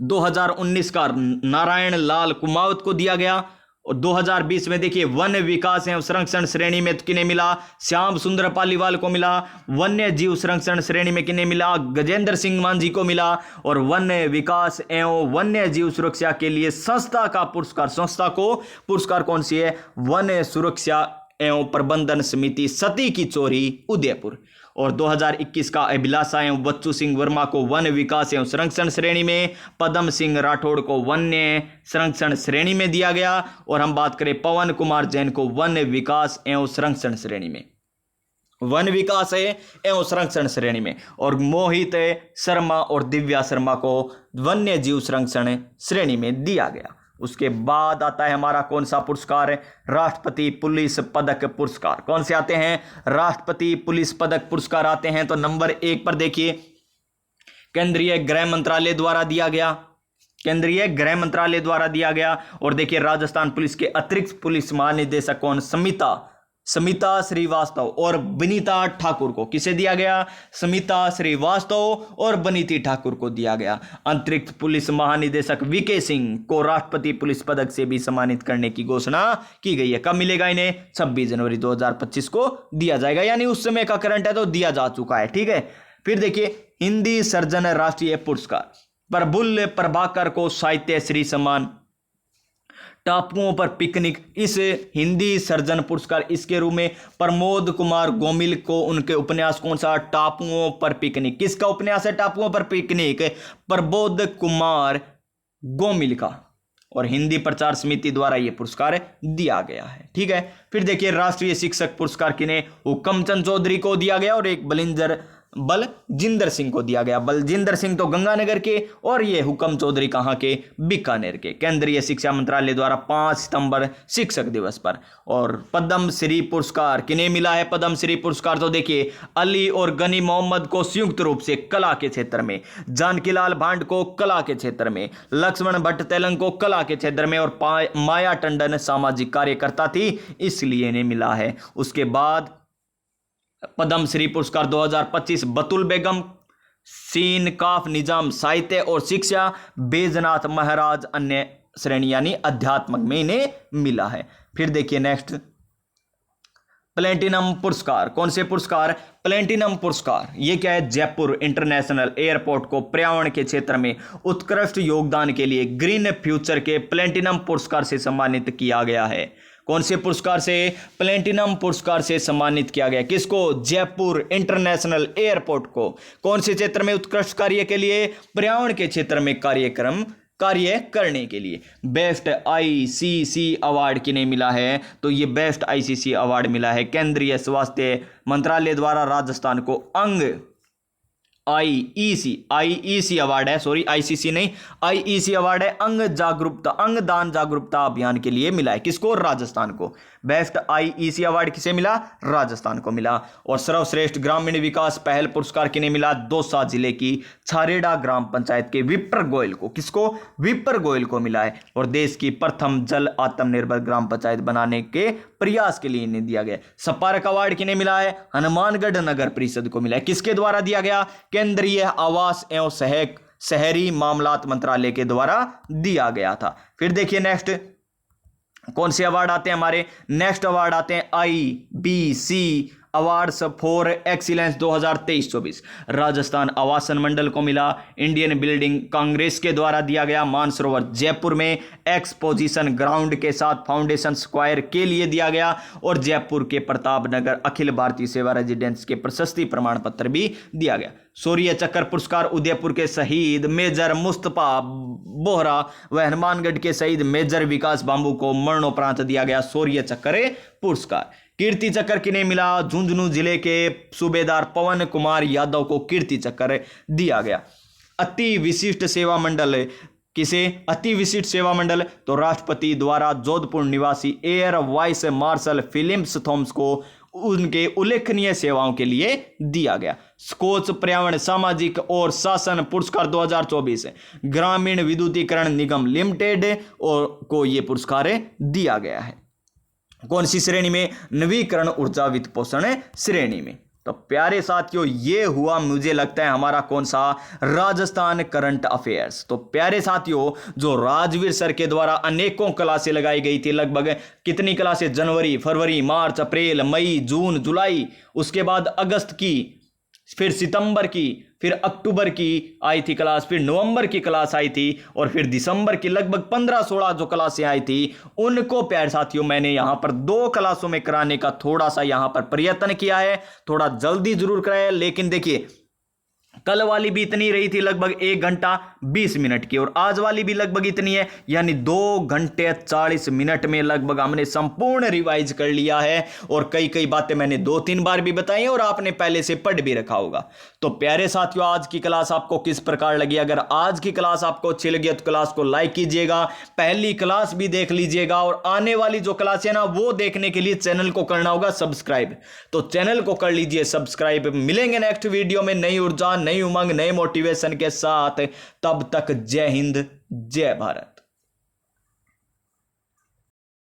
2019 का नारायण लाल कुमावत को दिया गया। और 2020 में देखिए वन विकास एवं संरक्षण श्रेणी में किन्हें मिला? श्याम सुंदर पालीवाल को मिला। वन्य जीव संरक्षण श्रेणी में किन्हें मिला? गजेंद्र सिंह मांझी को मिला। और वन विकास एवं वन्य जीव सुरक्षा के लिए संस्था का पुरस्कार, संस्था को पुरस्कार कौन सी है? वन सुरक्षा एवं प्रबंधन समिति सती की चोरी उदयपुर। और 2021 का अभिलाषा एवं बच्चू सिंह वर्मा को वन विकास एवं संरक्षण श्रेणी में, पदम सिंह राठौड़ को वन्य संरक्षण श्रेणी में दिया गया। और हम बात करें पवन कुमार जैन को वन विकास एवं संरक्षण श्रेणी में, वन विकास एवं संरक्षण श्रेणी में। और मोहित शर्मा और दिव्या शर्मा को वन्य जीव संरक्षण श्रेणी में दिया गया। उसके बाद आता है हमारा कौन सा पुरस्कार है? राष्ट्रपति पुलिस पदक पुरस्कार। कौन से आते हैं? राष्ट्रपति पुलिस पदक पुरस्कार आते हैं। तो नंबर 1 पर देखिए केंद्रीय गृह मंत्रालय द्वारा दिया गया। केंद्रीय गृह मंत्रालय द्वारा दिया गया। और देखिए राजस्थान पुलिस के अतिरिक्त पुलिस महानिदेशक कौन, समिता श्रीवास्तव और बनीता ठाकुर को किसे दिया गया, समिता श्रीवास्तव और बनीती ठाकुर को दिया गया। अतिरिक्त पुलिस महानिदेशक वीके सिंह को राष्ट्रपति पुलिस पदक से भी सम्मानित करने की घोषणा की गई है। कब मिलेगा इन्हें, 26 जनवरी 2025 को दिया जाएगा, यानी उस समय का करंट है तो दिया जा चुका है, ठीक है। फिर देखिए हिंदी सर्जन राष्ट्रीय पुरस्कार, प्रफुल्ल प्रभाकर को साहित्य श्री सम्मान, टापुओं पर पिकनिक इस हिंदी सर्जन पुरस्कार इसके रूप में प्रमोद कुमार गोमिल को उनके उपन्यास कौन सा, टापुओं पर पिकनिक, किसका उपन्यास है टापुओं पर पिकनिक, प्रमोद कुमार गोमिल का, और हिंदी प्रचार समिति द्वारा यह पुरस्कार दिया गया है, ठीक है। फिर देखिए राष्ट्रीय शिक्षक पुरस्कार किन्हें, हुक्मचंद चौधरी को दिया गया और एक बलजिंदर सिंह को दिया गया। बलजिंदर सिंह तो गंगानगर के और ये हुक्म चौधरी कहाँ के, बीकानेर के। केंद्रीय शिक्षा मंत्रालय द्वारा 5 सितंबर शिक्षक दिवस पर। और पद्म श्री पुरस्कार किन्हें मिला है, पद्म श्री पुरस्कार तो देखिए अली और गनी मोहम्मद को संयुक्त रूप से कला के क्षेत्र में, जानकीलाल भांड को कला के क्षेत्र में, लक्ष्मण भट्ट तेलंग को कला के क्षेत्र में, और माया टंडन सामाजिक कार्यकर्ता थी इसलिए इन्हें मिला है। उसके बाद पद्म श्री पुरस्कार 2025 बतुल बेगम, सीन काफ निजाम साहित्य और शिक्षा, बैजनाथ महाराज अन्य श्रेणी यानी अध्यात्मक में इन्हें मिला है। फिर देखिए नेक्स्ट प्लेटिनम पुरस्कार, कौन से पुरस्कार, प्लेटिनम पुरस्कार ये क्या है, जयपुर इंटरनेशनल एयरपोर्ट को पर्यावरण के क्षेत्र में उत्कृष्ट योगदान के लिए ग्रीन फ्यूचर के प्लेटिनम पुरस्कार से सम्मानित किया गया है। कौन से पुरस्कार से, प्लेटिनम पुरस्कार से सम्मानित किया गया, किसको, जयपुर इंटरनेशनल एयरपोर्ट को। कौन से क्षेत्र में उत्कृष्ट कार्य के लिए, पर्यावरण के क्षेत्र में कार्य करने के लिए। बेस्ट आईसीसी अवार्ड किन्हें मिला है, तो ये बेस्ट आईसीसी अवार्ड मिला है केंद्रीय स्वास्थ्य मंत्रालय द्वारा राजस्थान को आईईसी अवार्ड है, सॉरी आईसीसी नहीं, आईईसी अवार्ड है अंगदान जागरूकता अभियान के लिए मिला है। किसको, राजस्थान को। बेस्ट आईईसी अवार्ड किसे मिला, राजस्थान को मिला। और सर्वश्रेष्ठ ग्रामीण विकास पहल पुरस्कार किन्हें मिला, दौसा जिले की छारेड़ा ग्राम पंचायत के विप्र गोयल को, किसको, विप्र गोयल को मिला है। और देश की प्रथम जल आत्मनिर्भर ग्राम पंचायत बनाने के प्रयास के लिए इन्हें दिया गया। स्मारक अवार्ड किन्हें मिला है, हनुमानगढ़ नगर परिषद को मिला है। किसके द्वारा दिया गया, केंद्रीय आवास एवं शहरी मामलात मंत्रालय के द्वारा दिया गया था। फिर देखिए नेक्स्ट कौन से अवार्ड आते हैं हमारे, नेक्स्ट अवार्ड आते हैं IBC awards for excellence 2023-24 Rajasthan आवासन मंडल को मिला। इंडियन बिल्डिंग कांग्रेस के द्वारा दिया गया। मानसरोवर जयपुर में एक्सपोजिशन ग्राउंड के साथ फाउंडेशन स्क्वायर के लिए दिया गया। और जयपुर के प्रताप नगर अखिल भारतीय सेवा रेजिडेंस के प्रशस्ति प्रमाण पत्र भी दिया गया। शौर्य चक्र पुरस्कार उदयपुर के शहीद मेजर मुस्तफा बोहरा व हनुमानगढ़ के शहीद मेजर विकास बांबू को मरणोपरांत दिया गया शौर्य चक्र पुरस्कार। कीर्ति चक्र किन्हें मिला, झुंझुनू जिले के सूबेदार पवन कुमार यादव को कीर्ति चक्र दिया गया। अति विशिष्ट सेवा मंडल किसे, अति विशिष्ट सेवा मंडल तो राष्ट्रपति द्वारा जोधपुर निवासी air vice marshal Philips Thomas को उनके उल्लेखनीय सेवाओं के लिए दिया गया। स्कोच पर्यावरण सामाजिक और शासन पुरस्कार 2024 ग्रामीण विद्युतीकरण निगम लिमिटेड और को यह पुरस्कार दिया गया है। कौन सी श्रेणी में, नवीकरण ऊर्जा वित्त पोषण श्रेणी में। तो प्यारे साथियों ये हुआ मुझे लगता है हमारा कौन सा, राजस्थान करंट अफेयर्स। तो प्यारे साथियों जो राजवीर सर के द्वारा अनेकों क्लासें लगाई गई थी, लगभग कितनी क्लासें, जनवरी, फरवरी, मार्च, अप्रैल, मई, जून, जुलाई, उसके बाद अगस्त की, फिर सितंबर की, फिर अक्टूबर की आई थी क्लास, फिर नवंबर की क्लास आई थी और फिर दिसंबर की लगभग 15-16 जो क्लासें आई थी उनको प्यारे साथियों मैंने यहां पर 2 क्लासों में कराने का थोड़ा सा यहां पर प्रयत्न किया है। थोड़ा जल्दी जरूर कराया, लेकिन देखिए कल वाली भी इतनी रही थी लगभग 1 घंटा 20 मिनट की, और आज वाली भी लगभग इतनी है, यानी 2 घंटे 40 मिनट में लगभग हमने संपूर्ण रिवाइज कर लिया है। और कई बातें मैंने 2-3 बार भी बताई और आपने पहले से पढ़ भी रखा होगा। तो प्यारे साथियों आज की क्लास आपको किस प्रकार लगी, अगर आज की क्लास आपको अच्छी लगी तो क्लास को लाइक कीजिएगा, पहली क्लास भी देख लीजिएगा, और आने वाली जो क्लास है ना वो देखने के लिए चैनल को करना होगा सब्सक्राइब। तो चैनल को कर लीजिए सब्सक्राइब। मिलेंगे नेक्स्ट वीडियो में नई ऊर्जा, नई नई उमंग नए मोटिवेशन के साथ। तब तक जय हिंद, जय भारत।